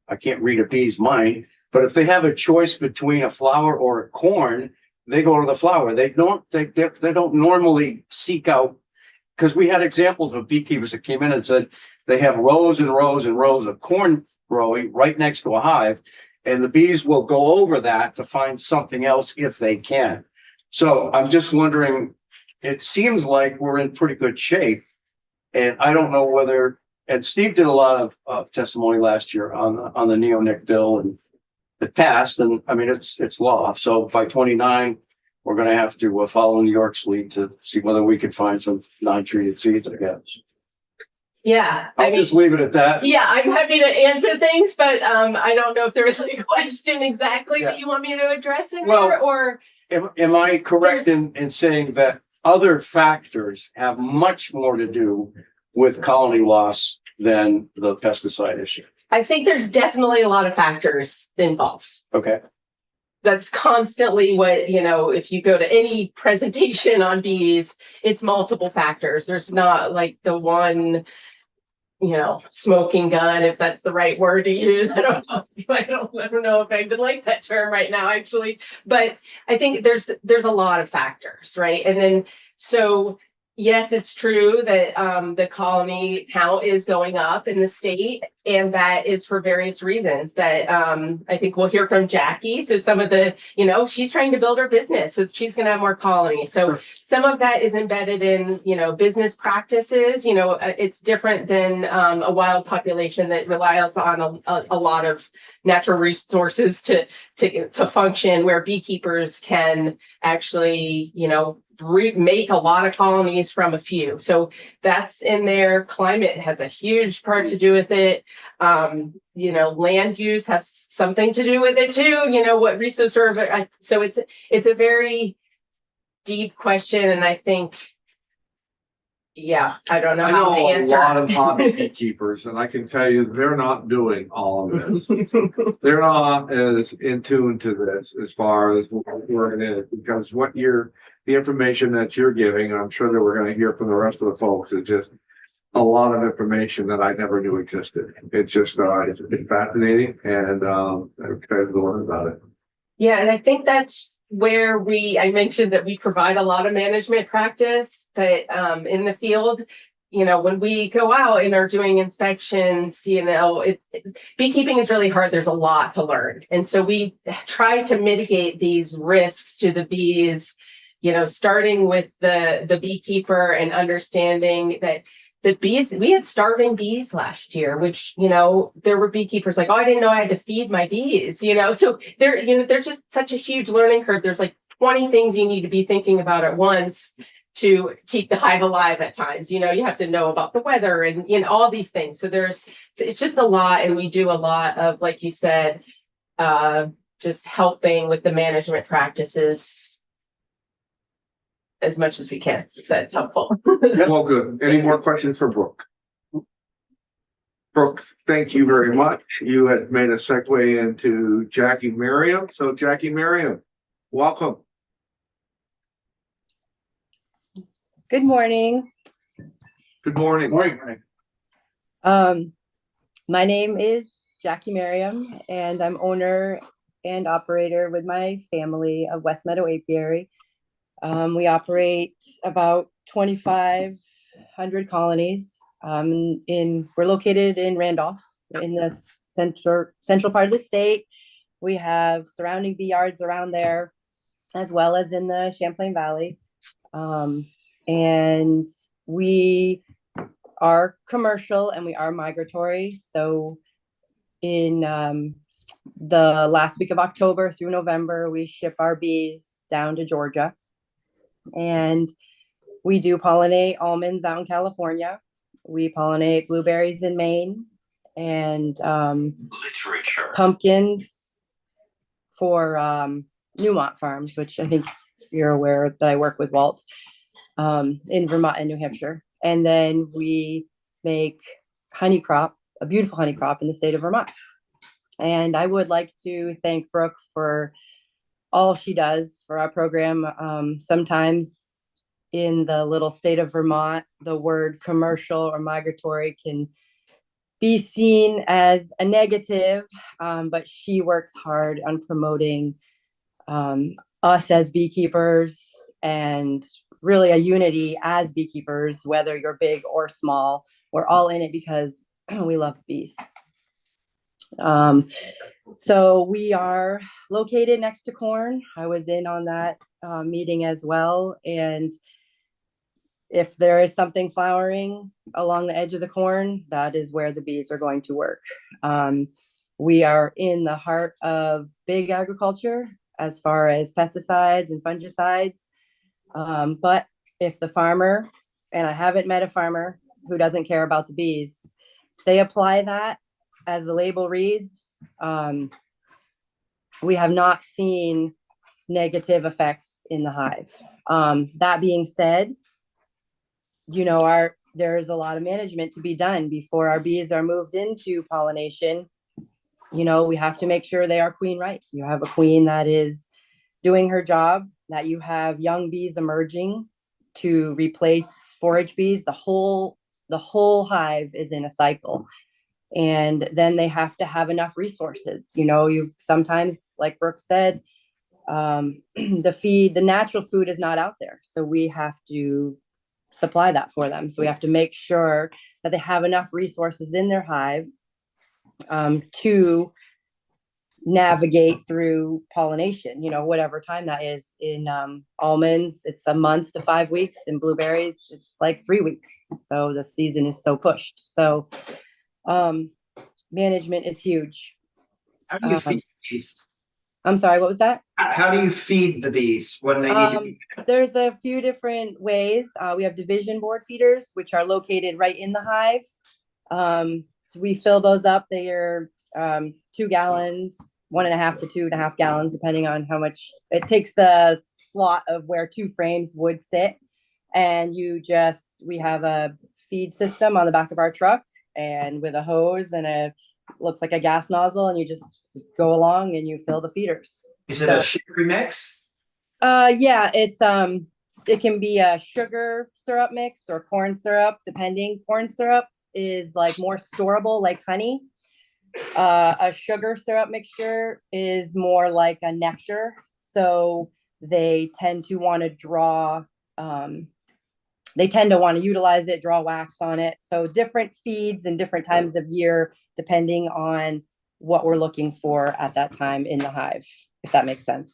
I can't read a bee's mind, but if they have a choice between a flower or a corn, they go to the flower. They don't normally seek out, because we had examples of beekeepers that came in and said they have rows and rows and rows of corn growing right next to a hive, and the bees will go over that to find something else if they can. So I'm just wondering, it seems like we're in pretty good shape, and I don't know whether, and Steve did a lot of testimony last year on the neonic bill, and it passed, and I mean, it's law. So by 29, we're going to have to follow New York's lead to see whether we can find some non-treated seeds, I guess. Yeah, I'll just leave it at that. yeah, I'm happy to answer things, but I don't know if there was like a question exactly that you want me to address in Well, there, or Am I correct in saying that other factors have much more to do with colony loss than the pesticide issue? I think there's definitely a lot of factors involved. Okay. That's constantly what, if you go to any presentation on bees, it's multiple factors. There's not like the one, smoking gun, if that's the right word to use. I don't know. I don't know if I would like that term right now, actually. But I think there's a lot of factors, right? And then, so yes, it's true that the colony count is going up in the state, and that is for various reasons that I think we'll hear from Jackie. So some of the, she's trying to build her business, so she's going to have more colonies. So some of that is embedded in, business practices. It's different than a wild population that relies on a lot of natural resources to function, where beekeepers can actually, make a lot of colonies from a few. So that's in there. Climate has a huge part to do with it. Land use has something to do with it too. What resource so it's a very deep question, and I think, I don't know I how to know a answer. lot of hobby beekeepers, and I can tell you they're not doing all of this. They're not as in tune to this as far as working in it, because the information that you're giving, and I'm sure that we're going to hear from the rest of the folks, is just a lot of information that I never knew existed. It's just it's fascinating, and I'm excited to learn about it. Yeah, and I think that's where I mentioned that we provide a lot of management practice that in the field. When we go out and are doing inspections, beekeeping is really hard. There's a lot to learn. And so we try to mitigate these risks to the bees, starting with the beekeeper and understanding that the bees, we had starving bees last year, which, you know, there were beekeepers like, oh, I didn't know I had to feed my bees, you know, so there, you know, there's just such a huge learning curve. There's like 20 things you need to be thinking about at once to keep the hive alive at times. You know, you have to know about the weather and, you know, all these things. So it's just a lot. And we do a lot of, like you said, just helping with the management practices as much as we can. So it's helpful. Well, good. Any more questions for Brooke? Brooke, thank you very much. You had made a segue into Jackie Merriam. So Jackie Merriam, welcome. Good morning. Good morning. Morning. My name is Jackie Merriam, and I'm owner and operator with my family of West Meadow Apiary. We operate about 2,500 colonies. We're located in Randolph, in the central part of the state. We have surrounding bee yards around there, as well as in the Champlain Valley. And we are commercial and we are migratory. So in the last week of October through November, we ship our bees down to Georgia. And we do pollinate almonds out in California. We pollinate blueberries in Maine and pumpkins for Newmont Farms, which I think you're aware that I work with Walt in Vermont and New Hampshire. And then we make honey crop, a beautiful honey crop in the state of Vermont. And I would like to thank Brooke for all she does for our program. Sometimes in the little state of Vermont, the word commercial or migratory can be seen as a negative, but she works hard on promoting us as beekeepers and really a unity as beekeepers, whether you're big or small. We're all in it because we love bees. So we are located next to corn. I was in on that meeting as well. And if there is something flowering along the edge of the corn, that is where the bees are going to work. We are in the heart of big agriculture as far as pesticides and fungicides. But if the farmer, and I haven't met a farmer who doesn't care about the bees, they apply that as the label reads. We have not seen negative effects in the hive. That being said, you know, there's a lot of management to be done before our bees are moved into pollination. You know, we have to make sure they are queen right. You have a queen that is doing her job, that you have young bees emerging to replace forage bees. The whole hive is in a cycle. And then they have to have enough resources. You know, you sometimes, like Brooke said, the natural food is not out there. So we have to supply that for them. So we have to make sure that they have enough resources in their hive to navigate through pollination, you know, whatever time that is. In almonds, it's a month to 5 weeks. In blueberries, it's like 3 weeks. So the season is so pushed. So management is huge. How do you feed bees? I'm sorry, what was that? How do you feed the bees when they need to be? There's a few different ways. We have division board feeders, which are located right in the hive. So we fill those up. They are 2 gallons, 1.5 to 2.5 gallons, depending on how much it takes the slot of where 2 frames would sit. And we have a feed system on the back of our truck, and with a hose and looks like a gas nozzle, and you just go along and you fill the feeders. Is it a sugary mix? Yeah, it can be a sugar syrup mix or corn syrup, depending. Corn syrup is like more storable, like honey. A sugar syrup mixture is more like a nectar. So they tend to want to utilize it, draw wax on it. So different feeds and different times of year, depending on what we're looking for at that time in the hive, if that makes sense.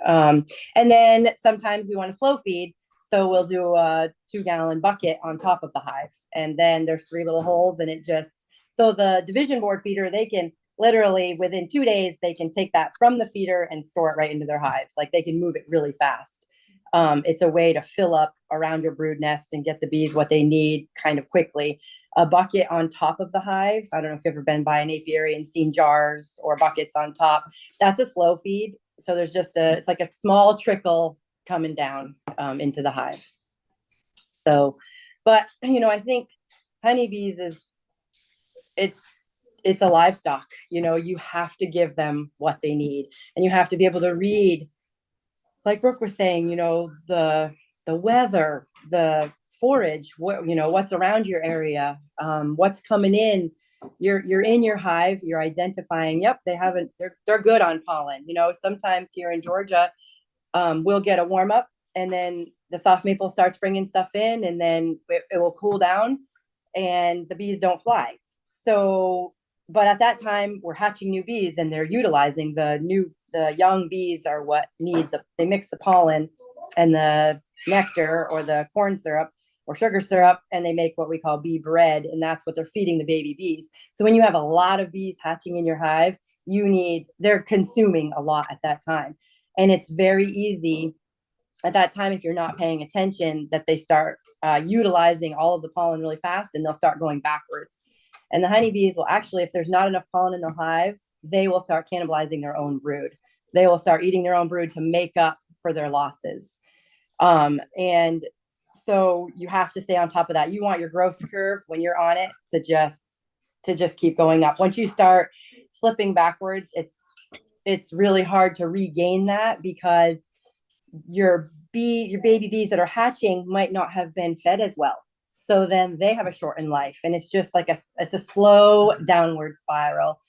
And then sometimes we want to slow feed. So we'll do a 2-gallon bucket on top of the hive. And then there's 3 little holes and it just, so the division board feeder, they can literally within 2 days, they can take that from the feeder and store it right into their hives. Like they can move it really fast. It's a way to fill up around your brood nest and get the bees what they need kind of quickly. A bucket on top of the hive. I don't know if you've ever been by an apiary and seen jars or buckets on top. That's a slow feed. So there's just it's like a small trickle coming down into the hive. So, but I think honeybees it's a livestock. You have to give them what they need, and you have to be able to read, like Brooke was saying, the weather, the forage, what's around your area, what's coming in. You're in your hive, you're identifying, yep, they're good on pollen. Sometimes here in Georgia, we'll get a warm up and then the soft maple starts bringing stuff in, and then it will cool down and the bees don't fly. So, but at that time we're hatching new bees and they're utilizing the young bees are what they mix the pollen and the nectar or the corn syrup or sugar syrup, and they make what we call bee bread, and that's what they're feeding the baby bees. So when you have a lot of bees hatching in your hive, they're consuming a lot at that time. And it's very easy at that time, if you're not paying attention, that they start utilizing all of the pollen really fast and they'll start going backwards. And the honeybees will actually, if there's not enough pollen in the hive, they will start cannibalizing their own brood. They will start eating their own brood to make up for their losses. And so you have to stay on top of that. You want your growth curve when you're on it to just keep going up. Once you start slipping backwards, it's really hard to regain that, because your baby bees that are hatching might not have been fed as well. So then they have a shortened life, and it's just like it's a slow downward spiral.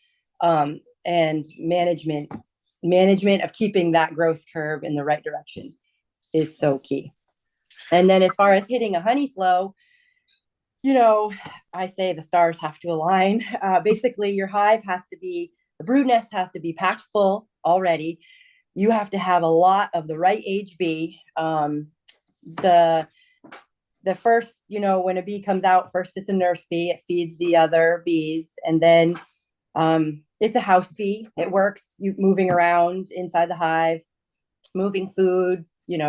And management of keeping that growth curve in the right direction is so key. And then as far as hitting a honey flow, I say the stars have to align. Basically, your hive the brood nest has to be packed full already. You have to have a lot of the right age bee. The first, when a bee comes out, first it's a nurse bee. It feeds the other bees. And then it's a house bee. It works, you moving around inside the hive, moving food,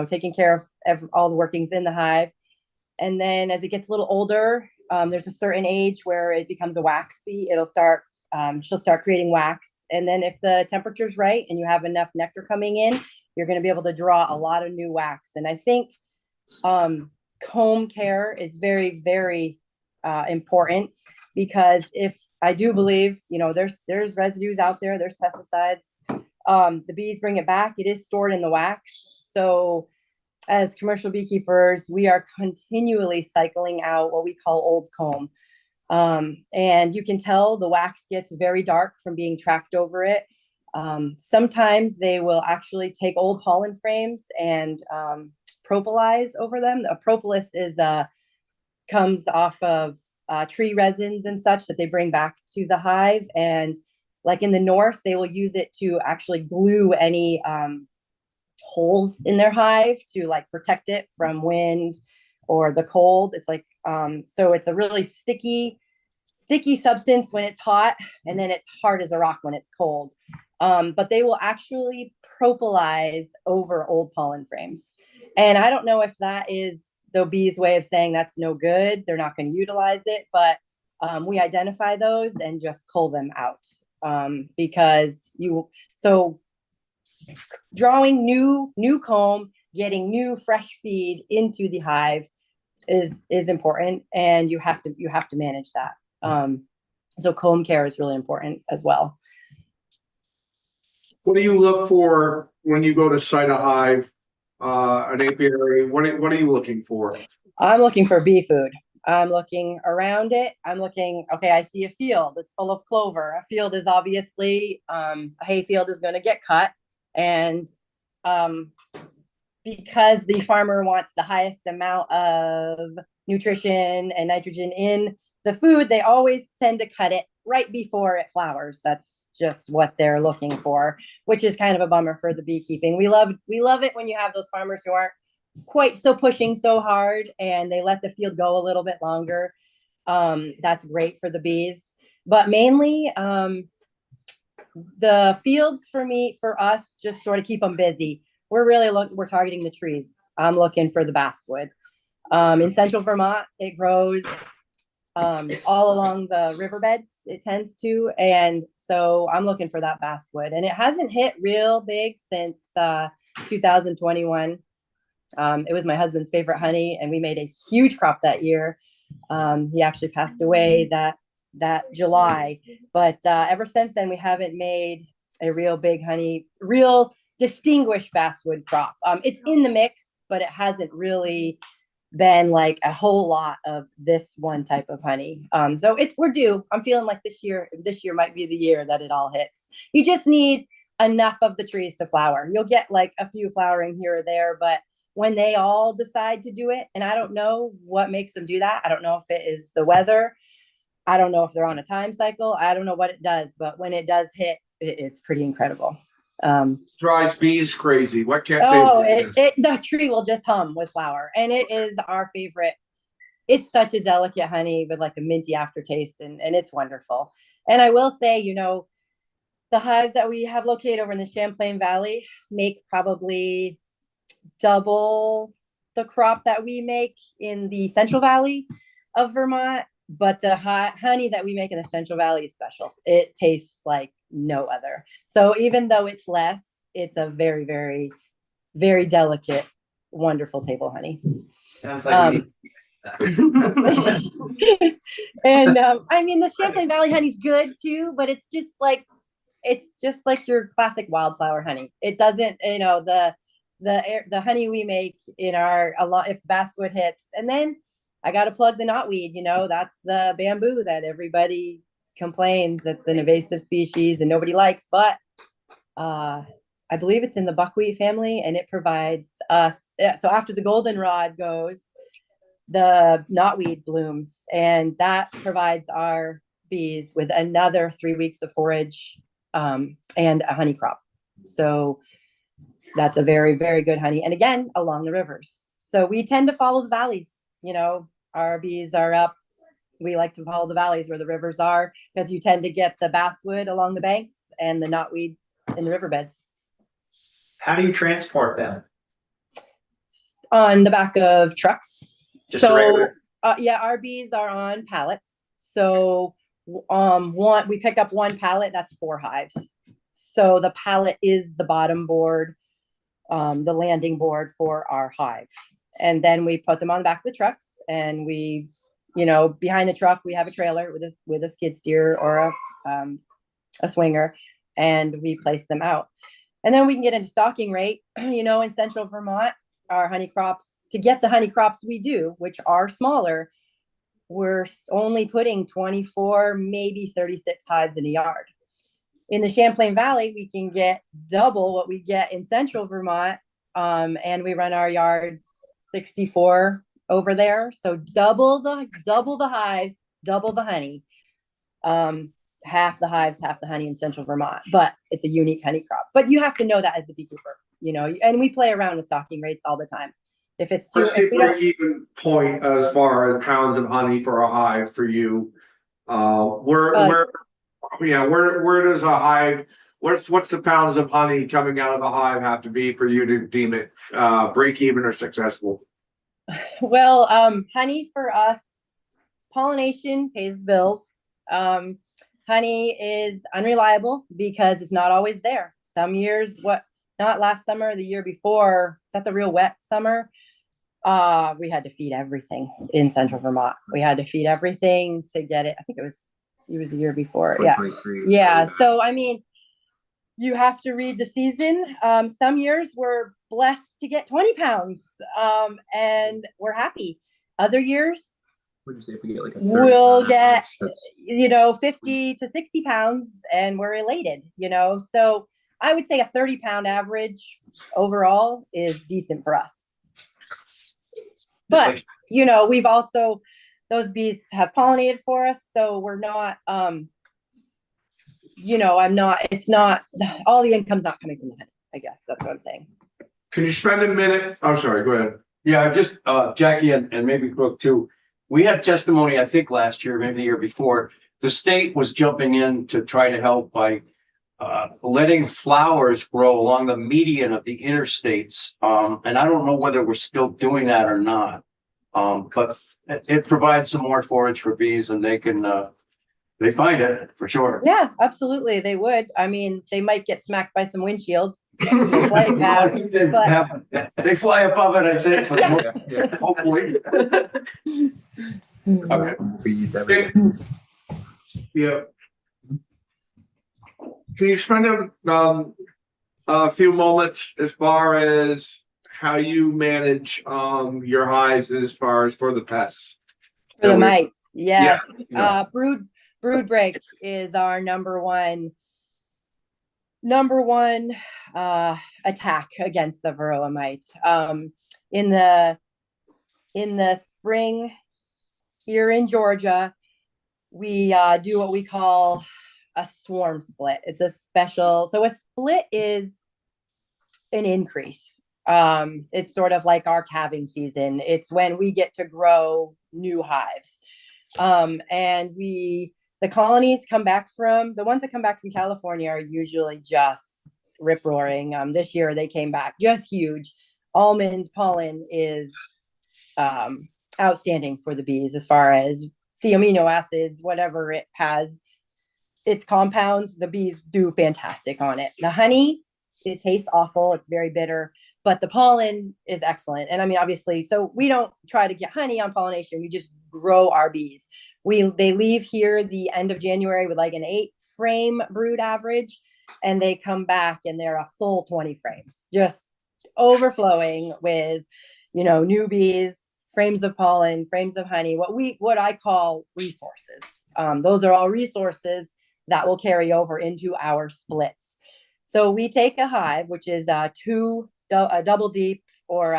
taking care of all the workings in the hive. And then as it gets a little older, there's a certain age where it becomes a wax bee. She'll start creating wax. And then if the temperature's right and you have enough nectar coming in, you're going to be able to draw a lot of new wax. And I think comb care is very, very important, because I do believe, there's residues out there, there's pesticides. The bees bring it back. It is stored in the wax. So as commercial beekeepers, we are continually cycling out what we call old comb. And you can tell the wax gets very dark from being tracked over it. Sometimes they will actually take old pollen frames and propolis over them. A propolis comes off of tree resins and such that they bring back to the hive. And like in the north, they will use it to actually glue any holes in their hive to like protect it from wind or the cold. It's like, so it's a really sticky substance when it's hot, and then it's hard as a rock when it's cold. But they will actually propolize over old pollen frames. And I don't know if that is the bee's way of saying that's no good, they're not going to utilize it, but we identify those and just cull them out. So drawing new comb, getting new fresh feed into the hive is important, and you have to manage that. So comb care is really important as well. What do you look for when you go to site a hive, an apiary? What are you looking for? I'm looking for bee food. I'm looking around it. Okay, I see a field. It's full of clover. A field is obviously, a hay field is going to get cut. And because the farmer wants the highest amount of nutrition and nitrogen in the food, they always tend to cut it right before it flowers. That's just what they're looking for, which is kind of a bummer for the beekeeping. We love it when you have those farmers who aren't quite so pushing so hard and they let the field go a little bit longer, that's great for the bees. But mainly, the fields for us, just sort of keep them busy. We're targeting the trees. I'm looking for the basswood. In central Vermont, it grows all along the riverbeds. It tends to, and so I'm looking for that basswood. And it hasn't hit real big since 2021. It was my husband's favorite honey, and we made a huge crop that year. He actually passed away that July, but ever since then we haven't made a real big honey, real distinguished basswood crop. It's in the mix, but it hasn't really been like a whole lot of this one type of honey. So we're due. I'm feeling like this year might be the year that it all hits. You just need enough of the trees to flower. You'll get like a few flowering here or there, but when they all decide to do it, and I don't know what makes them do that. I don't know if it is the weather. I don't know if they're on a time cycle. I don't know what it does, but when it does hit, it's pretty incredible. Drives bees crazy. What can't The tree will just hum with flower, and it is our favorite. It's such a delicate honey with like a minty aftertaste, and it's wonderful. And I will say, the hives that we have located over in the Champlain Valley make probably double the crop that we make in the Central Valley of Vermont. But the honey that we make in the Central Valley is special. It tastes like no other. So even though it's less, it's a very, very, very delicate, wonderful table honey. Sounds like And the Champlain Valley honey's good too, but it's just like your classic wildflower honey. It doesn't, the honey we make if basswood hits, and then I got to plug the knotweed. That's the bamboo that everybody complains that's an invasive species and nobody likes, but I believe it's in the buckwheat family, and it provides us. So after the goldenrod goes, the knotweed blooms, and that provides our bees with another 3 weeks of forage and a honey crop. So that's a very, very good honey. And again, along the rivers. So we tend to follow the valleys. Our bees are up. We like to follow the valleys where the rivers are, because you tend to get the basswood along the banks and the knotweed in the riverbeds. How do you transport them? On the back of trucks. Just regular? Our bees are on pallets. So we pick up one pallet, that's 4 hives. So the pallet is the bottom board, the landing board for our hive. And then we put them on the back of the trucks, and we, behind the truck, we have a trailer with a skid steer or a swinger, and we place them out. And then we can get into stocking rate. In central Vermont, our honey crops, to get the honey crops we do, which are smaller, we're only putting 24, maybe 36 hives in a yard. In the Champlain Valley, we can get double what we get in central Vermont, and we run our yards 64 over there. So double the hives, double the honey. Half the hives, half the honey in central Vermont, but it's a unique honey crop. But you have to know that as a beekeeper, and we play around with stocking rates all the time. If it's too, What's the break-even point as far as pounds of honey for a hive for you? Where does a hive? What's the pounds of honey coming out of the hive have to be for you to deem it break even or successful? Well, honey for us, pollination pays the bills. Honey is unreliable because it's not always there. Some years, not last summer, the year before, is that the real wet summer? We had to feed everything in central Vermont. We had to feed everything to get it. I think it was the year before. Yeah. So, you have to read the season. Some years we're blessed to get 20 pounds, and we're happy. Other years, Would you say if we get like a we'll get, that's 50 to 60 pounds, and we're elated, So I would say a 30-pound average overall is decent for us. But, we've also, those bees have pollinated for us, so we're not, it's not, all the income's not coming from the honey, I guess. That's what I'm saying. Can you spend a minute? I'm sorry, go ahead. Yeah, just, Jackie and maybe Brooke too. We had testimony, I think last year, maybe the year before. The state was jumping in to try to help by letting flowers grow along the median of the interstates. And I don't know whether we're still doing that or not. But it provides some more forage for bees and they can, they find it for sure. Yeah, absolutely. They would. I mean, they might get smacked by some windshields. Flight I path, think they but- have- they fly above it, I think, for the most- hopefully. Okay. Bees everywhere. Yeah. Can you spend a few moments as far as how you manage your hives as far as for the pests? For the Yeah, mites, yeah. Yeah. Brood break is our number one attack against the varroa mite. In the spring here in Georgia, we do what we call a swarm split. It's a special, so a split is an increase. It's sort of like our calving season. It's when we get to grow new hives. And the colonies come back from, the ones that come back from California are usually just rip roaring. This year they came back just huge. Almond pollen is outstanding for the bees as far as the amino acids, whatever it has, its compounds, the bees do fantastic on it. The honey, it tastes awful. It's very bitter, but the pollen is excellent. And I mean, obviously, so we don't try to get honey on pollination. We just grow our bees. They leave here the end of January with like an 8-frame brood average, and they come back and they're a full 20 frames, just overflowing with, new bees, frames of pollen, frames of honey, what I call resources. Those are all resources that will carry over into our splits. So we take a hive, which is a double deep, or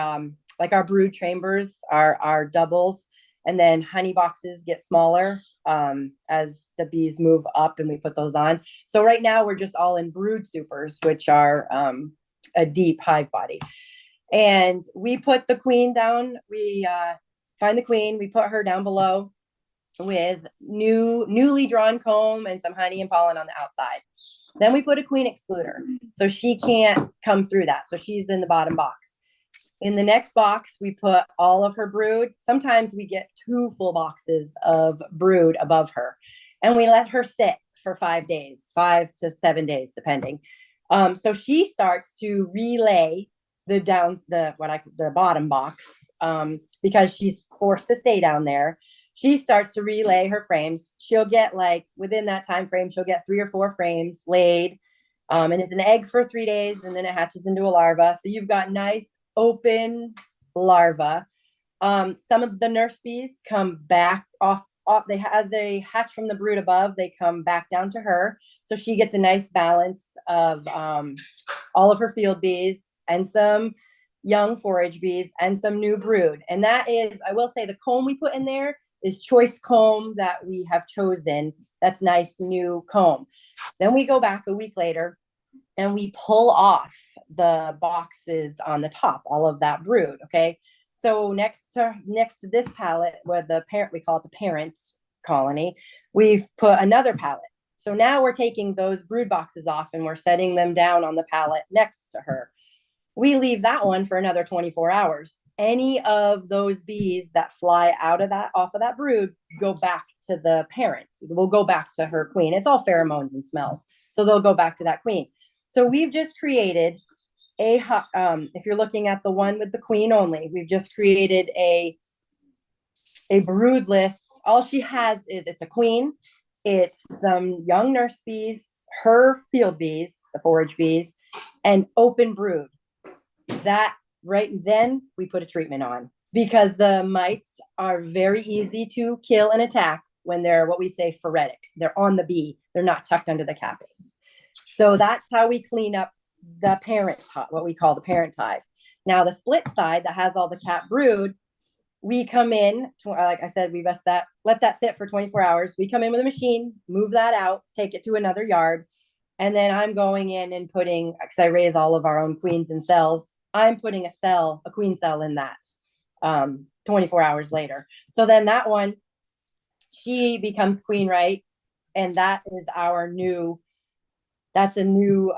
like our brood chambers are doubles, and then honey boxes get smaller as the bees move up, and we put those on. So right now we're just all in brood supers, which are a deep hive body. And we put the queen down. We find the queen. We put her down below with newly drawn comb and some honey and pollen on the outside. Then we put a queen excluder, so she can't come through that. So she's in the bottom box. In the next box, we put all of her brood. Sometimes we get 2 full boxes of brood above her, and we let her sit for 5 days, 5 to 7 days, depending. So she starts to relay the bottom box, because she's forced to stay down there. She starts to relay her frames. She'll get, like, within that time frame, she'll get 3 or 4 frames laid. And it's an egg for 3 days, and then it hatches into a larva. So you've got nice open larva. Some of the nurse bees come back off. As they hatch from the brood above, they come back down to her. So she gets a nice balance of all of her field bees and some young forage bees and some new brood. And that is, I will say, the comb we put in there is choice comb that we have chosen. That's nice new comb. Then we go back a week later and we pull off the boxes on the top, all of that brood. Okay. So next to this pallet, where we call it the parent colony, we've put another pallet. So now we're taking those brood boxes off and we're setting them down on the pallet next to her. We leave that one for another 24 hours. Any of those bees that fly off of that brood go back to the parent. Will go back to her queen. It's all pheromones and smells. So they'll go back to that queen. So we've just created if you're looking at the one with the queen only, we've just created a broodless. All she has is, it's a queen, it's some young nurse bees, her field bees, the forage bees, and open brood. That right then we put a treatment on, because the mites are very easy to kill and attack when they're what we say phoretic. They're on the bee. They're not tucked under the cappings. So that's how we clean up the parent, what we call the parent hive. Now the split side that has all the cap brood, we come in, like I said, we let that sit for 24 hours. We come in with a machine, move that out, take it to another yard. And then I'm going in and putting, because I raise all of our own queens and cells, I'm putting a queen cell in that 24 hours later. So then that one, she becomes queen, right? And that is that's a new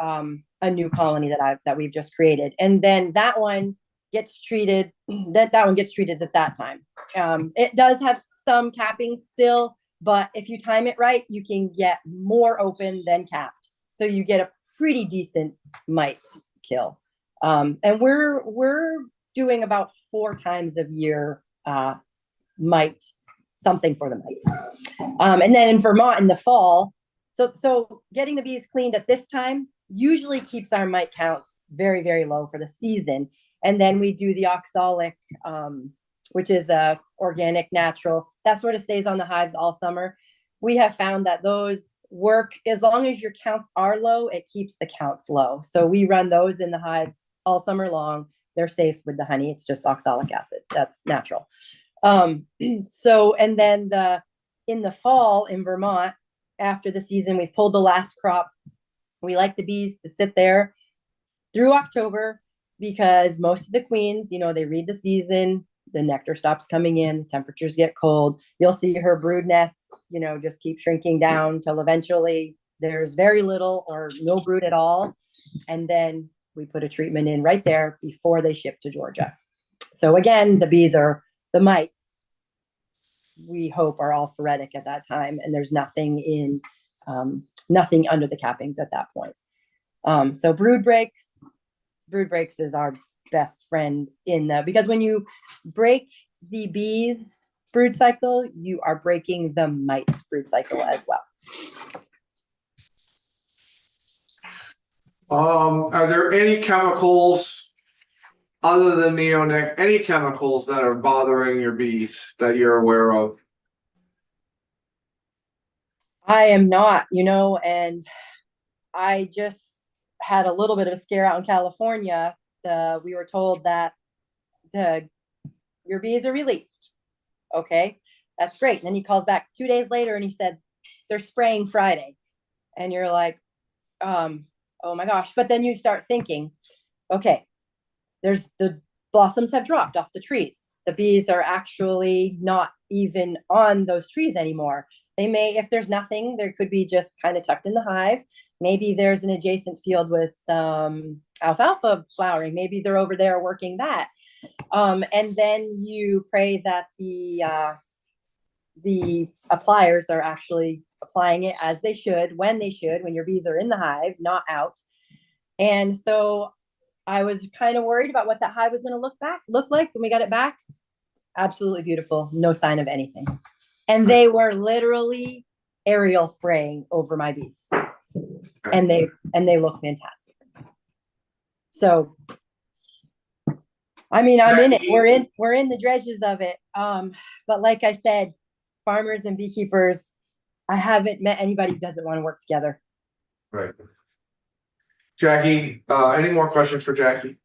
colony that we've just created. And then that one gets treated, that one gets treated at that time. It does have some capping still, but if you time it right, you can get more open than capped. So you get a pretty decent mite kill. And we're doing about 4 times a year mite, something for the mites. And then in Vermont in the fall, so getting the bees cleaned at this time usually keeps our mite counts very, very low for the season. And then we do the oxalic, which is a organic, natural, that sort of stays on the hives all summer. We have found that those work as long as your counts are low, it keeps the counts low. So we run those in the hives all summer long. They're safe with the honey. It's just oxalic acid. That's natural. So, and then in the fall in Vermont, after the season, we've pulled the last crop. We like the bees to sit there through October because most of the queens, they read the season, the nectar stops coming in, temperatures get cold. You'll see her brood nest, just keep shrinking down till eventually there's very little or no brood at all. And then we put a treatment in right there before they ship to Georgia. So again, the mites, we hope are all phoretic at that time, and there's nothing nothing under the cappings at that point. So brood breaks is our best friend because when you break the bees brood cycle, you are breaking the mites brood cycle as well. Are there any chemicals other than neonic, any chemicals that are bothering your bees that you're aware of? I am not, and I just had a little bit of a scare out in California. We were told that your bees are released. Okay, that's great. And then he calls back 2 days later and he said, they're spraying Friday. And you're like, oh my gosh. But then you start thinking, okay, the blossoms have dropped off the trees. The bees are actually not even on those trees anymore. They may, if there's nothing, there could be just kind of tucked in the hive. Maybe there's an adjacent field with alfalfa flowering. Maybe they're over there working that. And then you pray that the appliers are actually applying it as they should, when your bees are in the hive, not out. And so I was kind of worried about what that hive was going to look like when we got it back. Absolutely beautiful. No sign of anything. And they were literally aerial spraying over my bees. And they look fantastic. So, I mean, I'm in it. We're in the dredges of it. But like I said, farmers and beekeepers, I haven't met anybody who doesn't want to work together. Right. Jackie, any more questions for Jackie?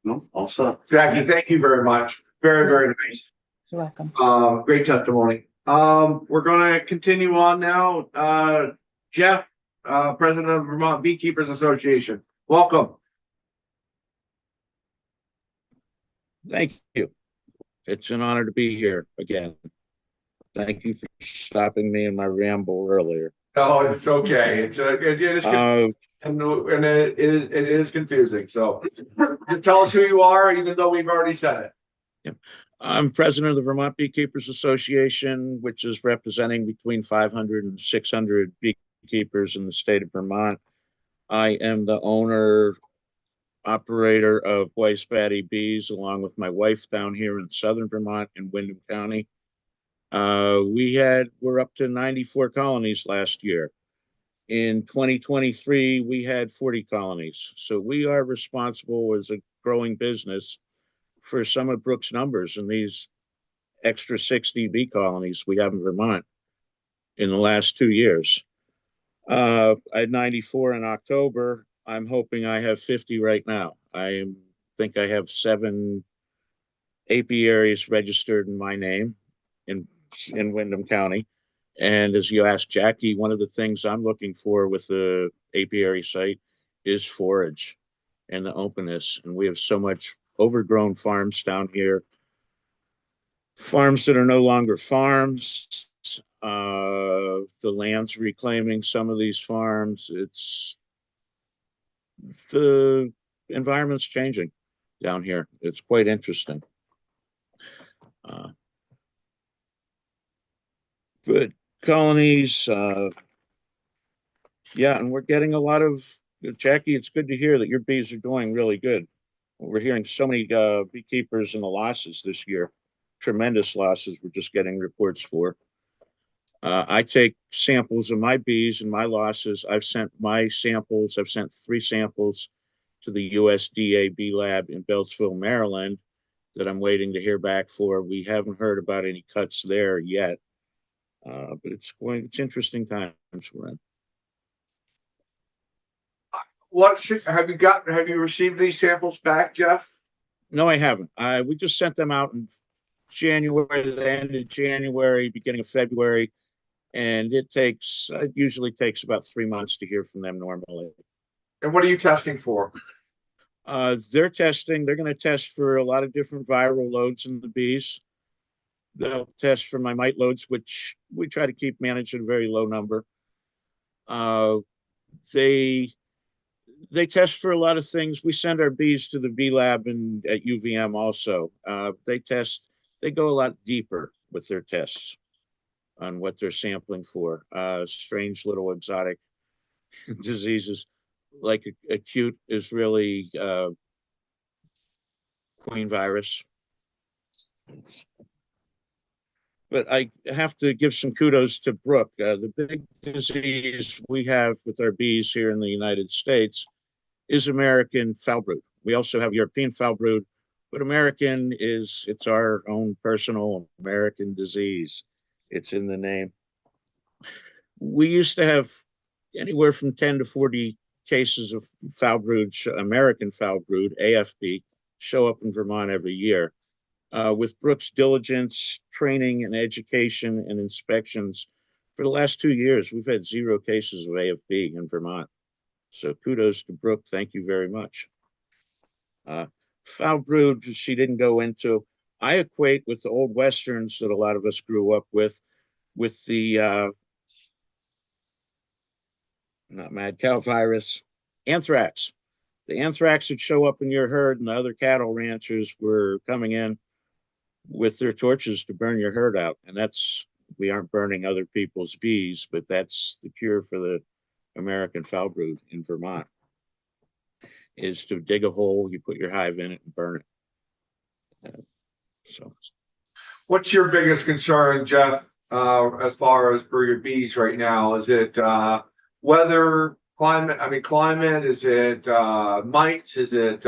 No, also. Jackie, thank you very much. Very, very nice. You're welcome. Great testimony. We're gonna continue on now. Jeff, President of Vermont Beekeepers Association. Welcome. Thank you. It's an honor to be here again. Thank you for stopping me in my ramble earlier. Oh, it's okay. It is and it is confusing. So tell us who you are, even though we've already said it. I'm president of the Vermont Beekeepers Association, which is representing between 500 and 600 beekeepers in the state of Vermont. I am the owner, operator of Weiss Batty Bees, along with my wife down here in southern Vermont in Windham County. We're up to 94 colonies last year. In 2023, we had 40 colonies. So we are responsible as a growing business for some of Brooks' numbers in these extra 60 bee colonies we have in Vermont in the last 2 years. I had 94 in October. I'm hoping I have 50 right now. I think I have 7 apiaries registered in my name in Windham County. And as you asked Jackie, one of the things I'm looking for with the apiary site is forage. and the openness. And we have so much overgrown farms down here, farms that are no longer farms. The land's reclaiming some of these farms. The environment's changing down here. It's quite interesting. Good colonies. Yeah, and we're getting a lot of, Jackie, it's good to hear that your bees are doing really good. We're hearing so many beekeepers and the losses this year, tremendous losses. We're just getting reports for. I take samples of my bees and my losses. I've sent 3 samples to the USDA Bee Lab in Beltsville, Maryland, that I'm waiting to hear back for. We haven't heard about any cuts there yet, but it's interesting times we're in. Have you received these samples back, Jeff? No, I haven't. We just sent them out in January, the end of January, beginning of February, and it usually takes about 3 months to hear from them normally. And what are you testing for? They're going to test for a lot of different viral loads in the bees. They'll test for my mite loads, which we try to keep managed at a very low number. They test for a lot of things. We send our bees to the bee lab and at UVM also. They go a lot deeper with their tests on what they're sampling for. Strange little exotic diseases like acute is really queen virus. But I have to give some kudos to Brooke. The big disease we have with our bees here in the United States is American foul brood. We also have European foul brood, but it's our own personal American disease. It's in the name. We used to have anywhere from 10 to 40 cases of foul brood, American foul brood, AFB, show up in Vermont every year. With Brooke's diligence, training, and education and inspections, for the last 2 years, we've had 0 cases of AFB in Vermont. So kudos to Brooke. Thank you very much. Foul brood, she didn't go into. I equate with the old Westerns that a lot of us grew up with the, not mad cow virus, anthrax. The anthrax would show up in your herd, and the other cattle ranchers were coming in with their torches to burn your herd out. And we aren't burning other people's bees, but that's the cure for the American foul brood in Vermont, is to dig a hole, you put your hive in it and burn it. What's your biggest concern, Jeff, as far as for your bees right now? Is it weather, climate? I mean, climate? Is it mites? Is it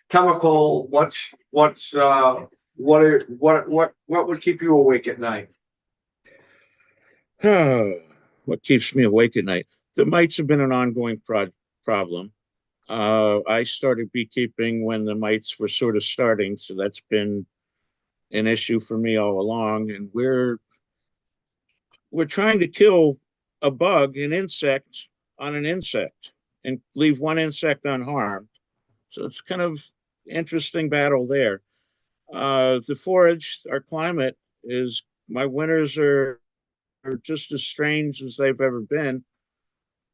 chemical? What would keep you awake at night? What keeps me awake at night? The mites have been an ongoing problem. I started beekeeping when the mites were sort of starting, so that's been an issue for me all along. And we're trying to kill a bug, an insect, on an insect, and leave one insect unharmed. So it's kind of interesting battle there. The forage, our climate is, my winters are just as strange as they've ever been.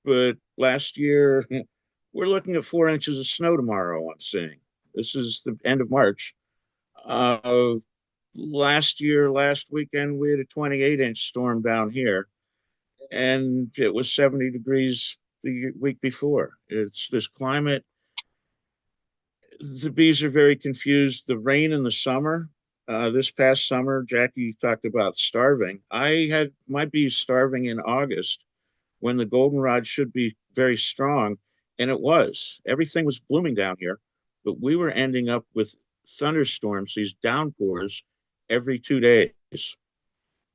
But last year, we're looking at 4 inches of snow tomorrow, I'm seeing. This is the end of March. Last weekend, we had a 28-inch storm down here, and it was 70 degrees the week before. It's this climate. The bees are very confused. The rain in the summer, this past summer, Jackie talked about starving. I had my bees starving in August when the goldenrod should be very strong, and it was. Everything was blooming down here, but we were ending up with thunderstorms, these downpours, every 2 days.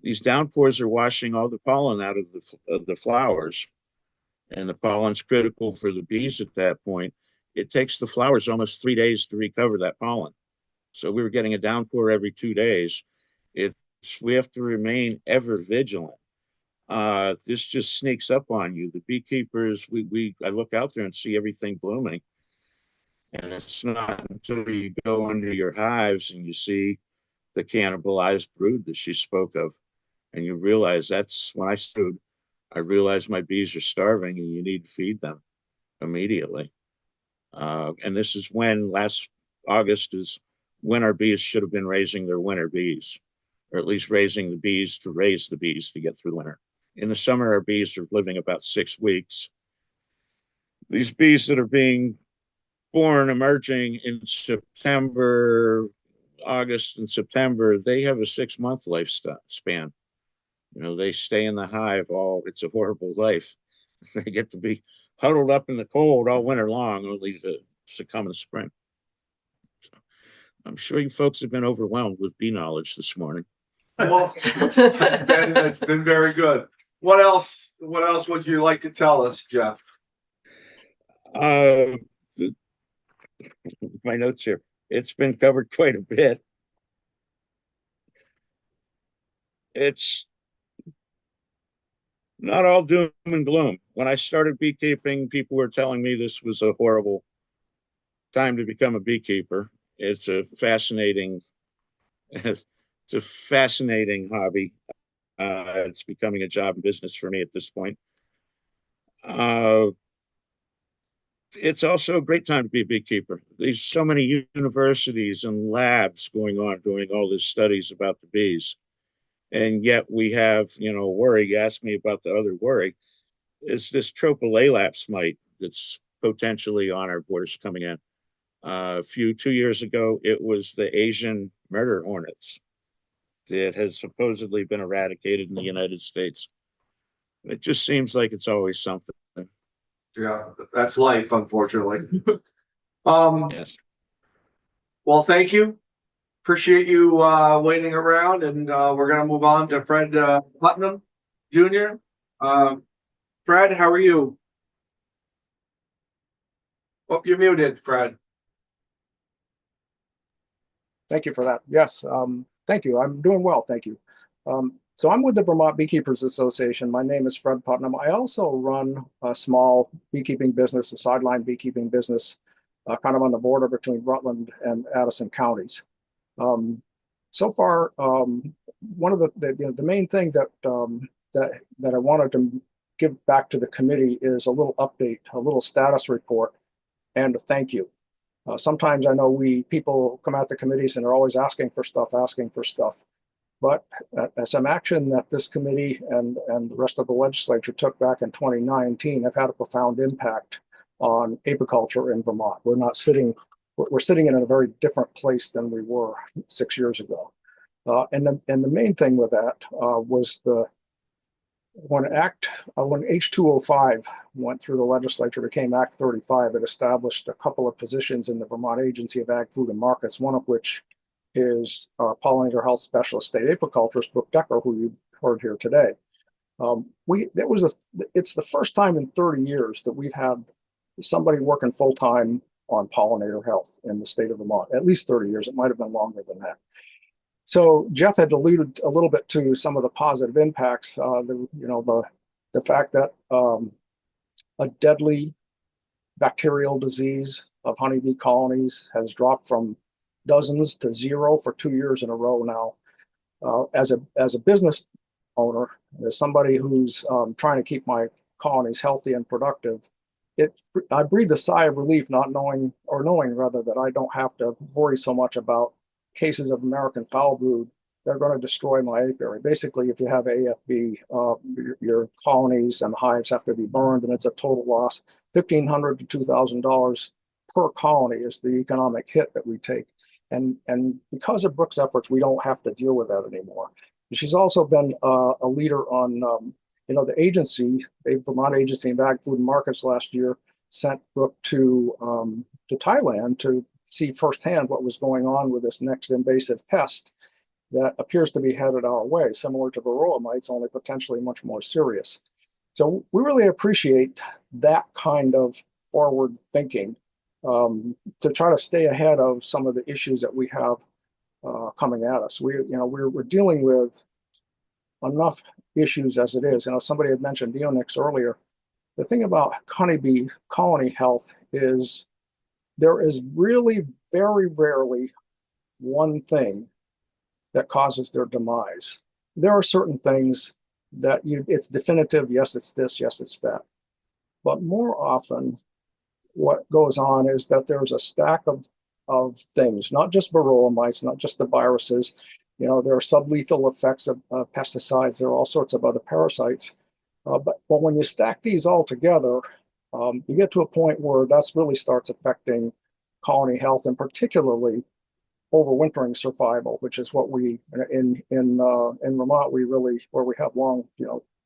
These downpours are washing all the pollen out of the flowers, and the pollen's critical for the bees at that point. It takes the flowers almost 3 days to recover that pollen. So we were getting a downpour every 2 days. We have to remain ever vigilant. This just sneaks up on you. The beekeepers, I look out there and see everything blooming. And it's not until you go into your hives and you see the cannibalized brood that she spoke of, and you realize that's when I stood. I realized my bees are starving and you need to feed them immediately. And this is when last August is when our bees should have been raising their winter bees, or at least raising the bees to raise the bees to get through winter. In the summer, our bees are living about 6 weeks. These bees that are being born, emerging in September, August, and September, they have a 6-month lifespan. You know, they stay in the hive it's a horrible life. They get to be huddled up in the cold all winter long, only to succumb in the spring. So I'm sure you folks have been overwhelmed with bee knowledge this morning. Well, it's been very good. What else would you like to tell us, Jeff? Uh, my notes here. It's been covered quite a bit. It's not all doom and gloom. When I started beekeeping, people were telling me this was a horrible time to become a beekeeper. It's a fascinating, it's a fascinating hobby. It's becoming a job and business for me at this point. It's also a great time to be a beekeeper. There's so many universities and labs going on doing all these studies about the bees. And yet we have, worry. You asked me about the other worry. Is this tropicalaps mite that's potentially on our borders coming in? 2 years ago, it was the Asian murder hornets that has supposedly been eradicated in the United States. It just seems like it's always something. Yeah, that's life, unfortunately. Yes. Well, thank you. Appreciate you waiting around, and we're gonna move on to Fred Putnam Jr. Fred, how are you? Oh, you're muted, Fred. Thank you for that. Yes, thank you. I'm doing well, thank you. So I'm with the Vermont Beekeepers Association. My name is Fred Putnam. I also run a small beekeeping business, a sideline beekeeping business, kind of on the border between Rutland and Addison counties. So far, one of the main thing that I wanted to give back to the committee is a little update, a little status report, and a thank you. Sometimes I know people come at the committees and they're always asking for stuff. But some action that this committee and the rest of the legislature took back in 2019 have had a profound impact on apiculture in Vermont. We're sitting in a very different place than we were 6 years ago. And the main thing with that was when H205 went through the legislature, became Act 35, it established a couple of positions in the Vermont Agency of Ag, Food, and Markets, one of which is our pollinator health specialist, state apiculturist, Brooke Decker, who you've heard here today. It's the first time in 30 years that we've had somebody working full-time on pollinator health in the state of Vermont, at least 30 years. It might have been longer than that. So Jeff had alluded a little bit to some of the positive impacts, the fact that a deadly bacterial disease of honeybee colonies has dropped from dozens to 0 for 2 years in a row now. As a business owner, as somebody who's trying to keep my colonies healthy and productive, I breathe a sigh of relief, knowing rather that I don't have to worry so much about cases of American foul brood that are going to destroy my apiary. Basically, if you have AFB, your colonies and hives have to be burned, and it's a total loss. $1,500 to $2,000 per colony is the economic hit that we take. And because of Brooke's efforts, we don't have to deal with that anymore. She's also been a leader on, the agency, the Vermont Agency of Ag, Food, and Markets last year sent Brooke to Thailand to see firsthand what was going on with this next invasive pest that appears to be headed our way, similar to varroa mites, only potentially much more serious. So we really appreciate that kind of forward thinking to try to stay ahead of some of the issues that we have coming at us. We're dealing with enough issues as it is. Somebody had mentioned neonics earlier. The thing about honeybee colony health is there is really very rarely one thing that causes their demise. There are certain things that it's definitive, yes, it's this, yes, it's that. But more often, what goes on is that there's a stack of things, not just varroa mites, not just the viruses. There are sublethal effects of pesticides. There are all sorts of other parasites. But when you stack these all together, you get to a point where that's really starts affecting colony health, and particularly overwintering survival, which is what we in Vermont where we have long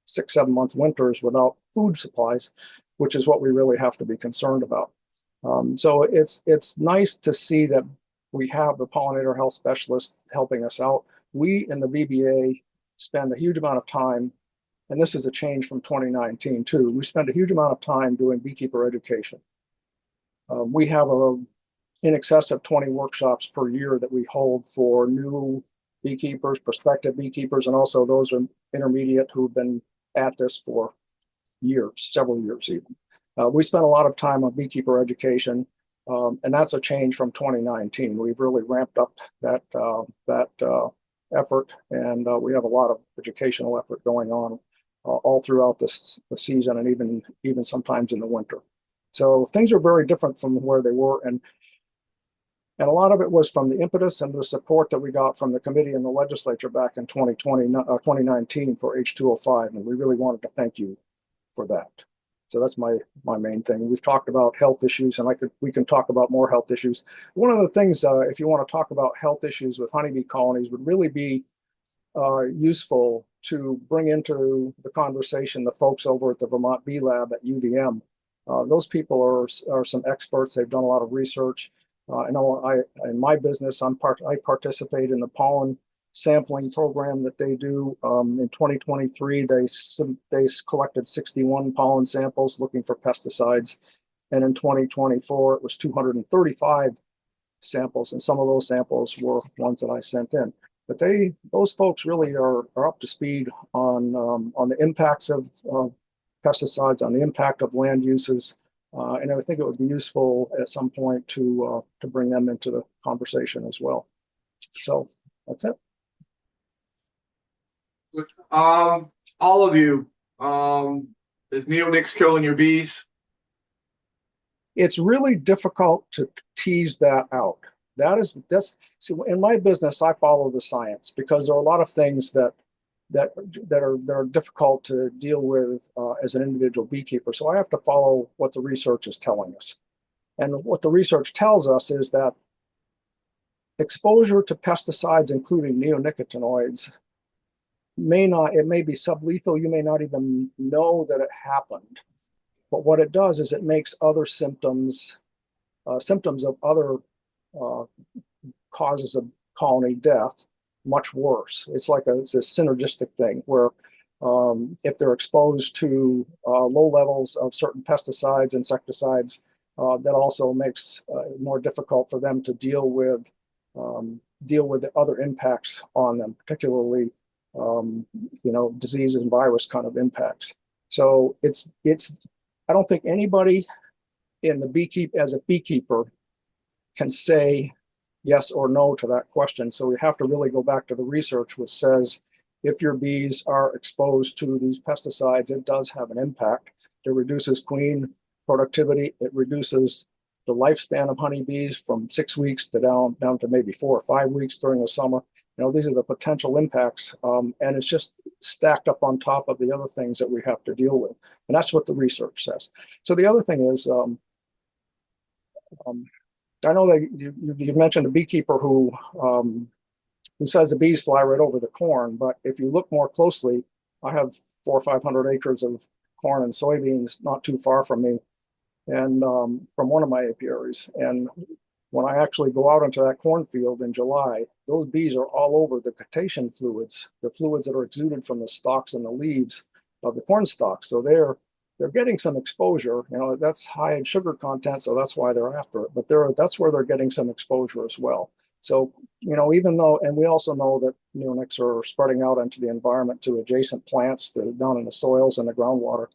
6-7 month winters without food supplies, which is what we really have to be concerned about. So it's nice to see that we have the pollinator health specialist helping us out. We in the VBA spend a huge amount of time, and this is a change from 2019 too. We spend a huge amount of time doing beekeeper education. We have in excess of 20 workshops per year that we hold for new beekeepers, prospective beekeepers, and also those who are intermediate who've been at this for years, several years even. We spent a lot of time on beekeeper education, and that's a change from 2019. We've really ramped up that effort, and we have a lot of educational effort going on all throughout the season, and even sometimes in the winter. So things are very different from where they were, and a lot of it was from the impetus and the support that we got from the committee and the legislature back in 2019 for H205, and we really wanted to thank you for that. So that's my main thing. We've talked about health issues, and we can talk about more health issues. One of the things, if you want to talk about health issues with honeybee colonies, would really be useful to bring into the conversation the folks over at the Vermont Bee Lab at UVM. Those people are some experts. They've done a lot of research. I know in my business, I participate in the pollen sampling program that they do. In 2023, they collected 61 pollen samples looking for pesticides. And in 2024, it was 235 samples. And some of those samples were ones that I sent in. But those folks really are up to speed on the impacts of pesticides, on the impact of land uses. And I think it would be useful at some point to bring them into the conversation as well. So that's it. All of you, is neonics killing your bees? It's really difficult to tease that out. See, in my business, I follow the science because there are a lot of things that are difficult to deal with as an individual beekeeper. So I have to follow what the research is telling us. And what the research tells us is that exposure to pesticides, including neonicotinoids, it may be sublethal. You may not even know that it happened. But what it does is it makes other symptoms of other causes of colony death much worse. It's like it's a synergistic thing where if they're exposed to low levels of certain pesticides, insecticides, that also makes it more difficult for them to deal with the other impacts on them, particularly diseases and virus kind of impacts. So I don't think anybody as a beekeeper can say yes or no to that question. So we have to really go back to the research, which says if your bees are exposed to these pesticides, it does have an impact. It reduces queen productivity. It reduces the lifespan of honeybees from 6 weeks to down to maybe 4 or 5 weeks during the summer. These are the potential impacts, and it's just stacked up on top of the other things that we have to deal with. And that's what the research says. So the other thing is, I know that you've mentioned a beekeeper who says the bees fly right over the corn, but if you look more closely, I have 400 or 500 acres of corn and soybeans not too far from me, and from one of my apiaries. And when I actually go out into that cornfield in July, those bees are all over the cetacean fluids, the fluids that are exuded from the stalks and the leaves of the corn stalks. So they're getting some exposure. That's high in sugar content, so that's why they're after it. But that's where they're getting some exposure as well. So even though, and we also know that neonics are spreading out into the environment to adjacent plants, down in the soils and the groundwater.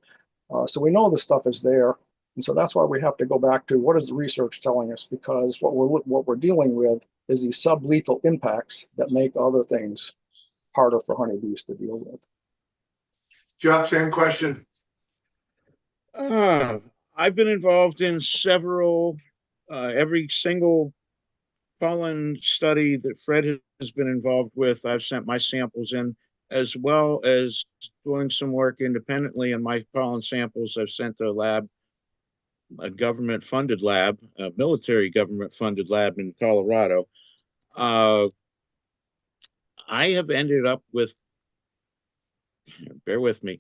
So we know the stuff is there. And so that's why we have to go back to what is the research telling us, because what we're dealing with is these sublethal impacts that make other things harder for honeybees to deal with. Jeff, same question. I've been involved in several, every single pollen study that Fred has been involved with. I've sent my samples in, as well as doing some work independently in my pollen samples. I've sent to a lab, a government funded lab, a military government funded lab in Colorado. I have ended up with, bear with me,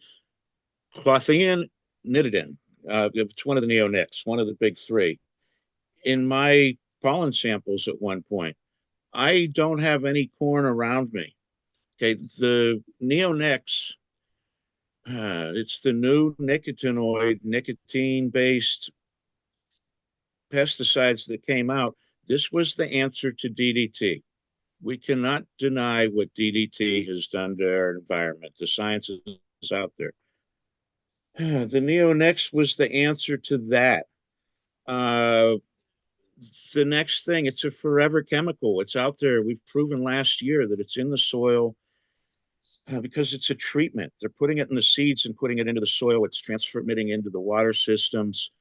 Clothianidin. It's one of the neonics, one of the big three. In my pollen samples at one point, I don't have any corn around me. Okay, the neonics, it's the new nicotinoid, nicotine-based pesticides that came out. This was the answer to DDT. We cannot deny what DDT has done to our environment. The science is out there. The neonics was the answer to that. The next thing, it's a forever chemical. It's out there. We've proven last year that it's in the soil because it's a treatment. They're putting it in the seeds and putting it into the soil. It's transmitting into the water systems.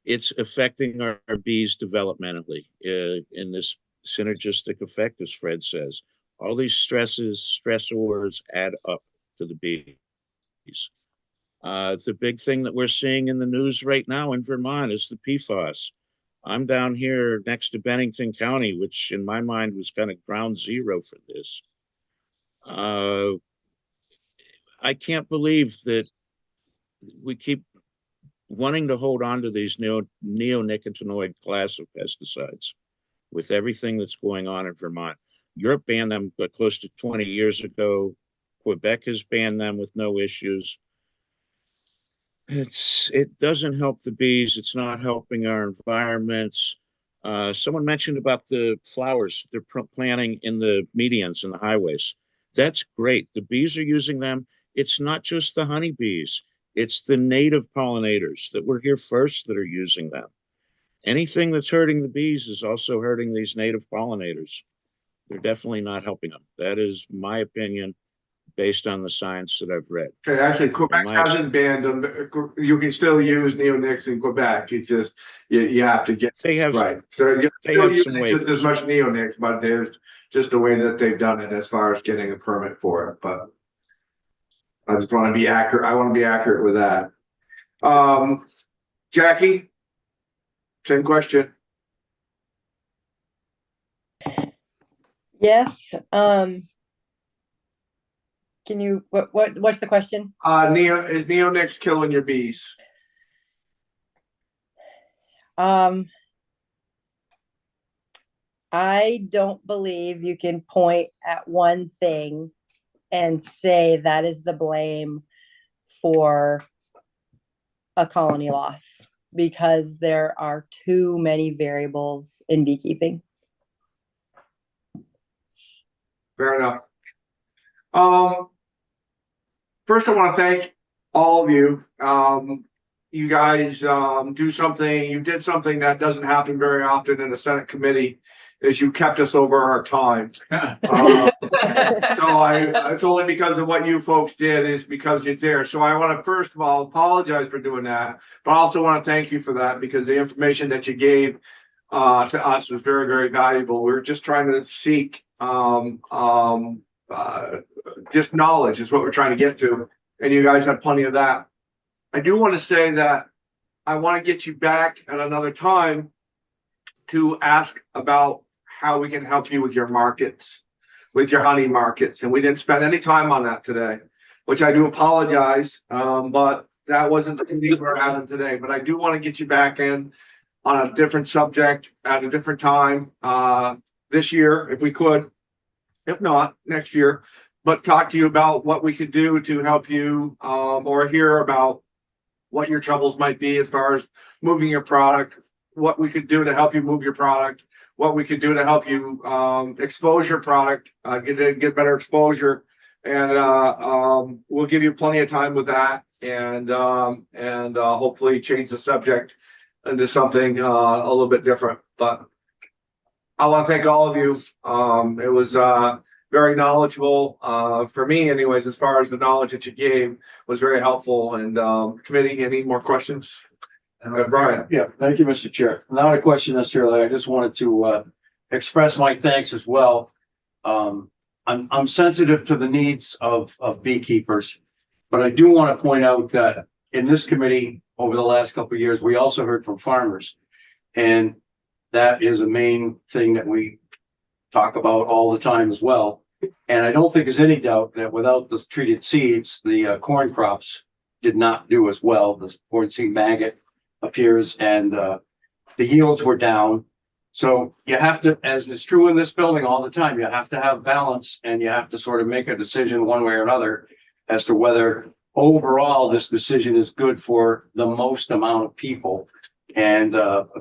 It's affecting our bees developmentally in this synergistic effect, as Fred says. All these stressors add up to the bees. The big thing that we're seeing in the news right now in Vermont is the PFAS. I'm down here next to Bennington County, which in my mind was kind of ground zero for this. I can't believe that we keep wanting to hold on to these neonicotinoid class of pesticides with everything that's going on in Vermont. Europe banned them close to 20 years ago. Quebec has banned them with no issues. It doesn't help the bees. It's not helping our environments. Someone mentioned about the flowers they're planting in the medians and the highways. That's great. The bees are using them. It's not just the honeybees. It's the native pollinators that were here first that are using them. Anything that's hurting the bees is also hurting these native pollinators. They're definitely not helping them. That is my opinion based on the science that I've read. Okay, actually, Quebec hasn't banned them. You can still use neonics in Quebec. It's just you have to get They have right. So you're they still have some using just as waivers. much neonics, but there's just the way that they've done it as far as getting a permit for it. But I just want to be accurate. I want to be accurate with that. Jackie, same question. Yes, can you, what's the question? Is neonics killing your bees? I don't believe you can point at one thing and say that is the blame for a colony loss, because there are too many variables in beekeeping. Fair enough. First, I want to thank all of you. You guys do something. You did something that doesn't happen very often in a Senate committee. Is you kept us over our time. So it's only because of what you folks did, is because you're there. So I want to first of all apologize for doing that, but I also want to thank you for that, because the information that you gave to us was very, very valuable. We were just trying to seek just knowledge is what we're trying to get to, and you guys have plenty of that. I do want to say that I want to get you back at another time to ask about how we can help you with your markets, with your honey markets. And we didn't spend any time on that today, which I do apologize. But that wasn't the thing we were having today. But I do want to get you back in on a different subject at a different time this year, if we could. If not, next year. But talk to you about what we could do to help you, or hear about what your troubles might be as far as moving your product, what we could do to help you move your product, what we could do to help you expose your product, get better exposure, And, we'll give you plenty of time with that and hopefully change the subject into something, a little bit different, but I want to thank all of you. It was, very knowledgeable, for me anyways, as far as the knowledge that you gave was very helpful. And, committee, any more questions? Brian? Yeah, thank you, Mr. Chair. Not a question necessarily. I just wanted to express my thanks as well. I'm sensitive to the needs of beekeepers, but I do want to point out that in this committee over the last couple of years, we also heard from farmers. And that is a main thing that we talk about all the time as well. And I don't think there's any doubt that without the treated seeds, the corn crops did not do as well. The corn seed maggot appears and the yields were down. So you have to, as is true in this building all the time, you have to have balance and you have to sort of make a decision one way or another as to whether overall this decision is good for the most amount of people. And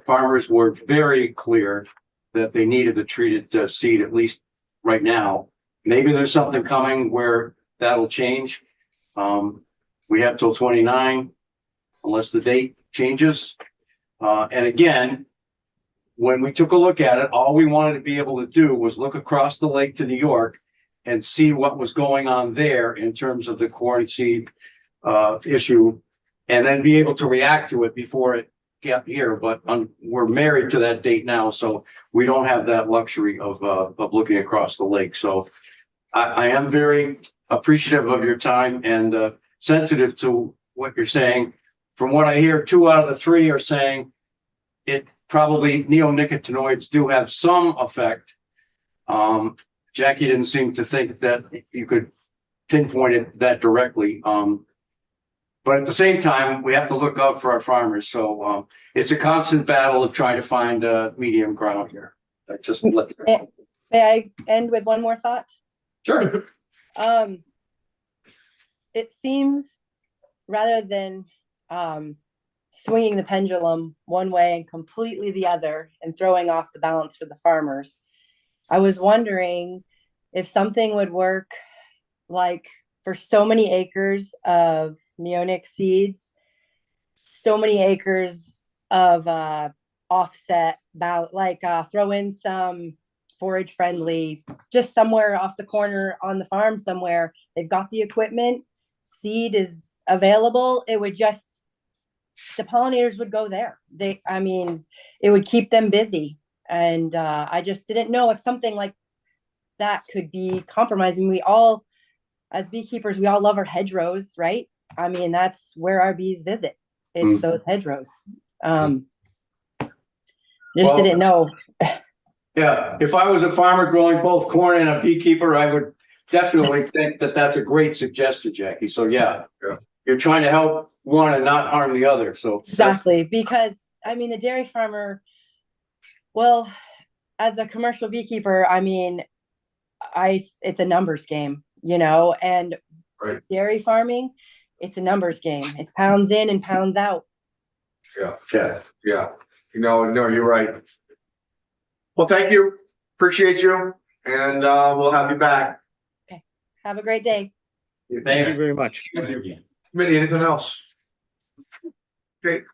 farmers were very clear that they needed the treated seed, at least right now. Maybe there's something coming where that'll change. We have till 29, unless the date changes. And again, when we took a look at it, all we wanted to be able to do was look across the lake to New York and see what was going on there in terms of the corn seed issue, and then be able to react to it before it got here. But we're married to that date now, so we don't have that luxury of looking across the lake. So I am very appreciative of your time and sensitive to what you're saying. From what I hear, 2 out of the 3 are saying it probably neonicotinoids do have some effect. Jackie didn't seem to think that you could pinpoint it that directly. But at the same time, we have to look out for our farmers. So it's a constant battle of trying to find a medium ground here. I just let. May I end with one more thought? Sure. It seems rather than swinging the pendulum one way and completely the other and throwing off the balance for the farmers, I was wondering if something would work like for so many acres of neonic seeds, so many acres of offset, like throw in some forage friendly, just somewhere off the corner on the farm somewhere. They've got the equipment, seed is available. It would just, the pollinators would go there. I mean, it would keep them busy. And I just didn't know if something like that could be compromising. We all, as beekeepers, we all love our hedgerows, right? I mean, that's where our bees visit. It's those hedgerows. Didn't know. Yeah, if I was a farmer growing both corn and a beekeeper, I would definitely think that that's a great suggestion, Jackie. So yeah, you're trying to help one and not harm the other. So exactly, because I mean, the dairy farmer, well, as a commercial beekeeper, I mean, it's a numbers game, you know, and dairy farming, it's a numbers game. It's pounds in and pounds out. Yeah. No, you're right. Well, thank you. Appreciate you. And we'll have you back. Okay. Have a great day. Thank you very much. Committee, anything else? Okay.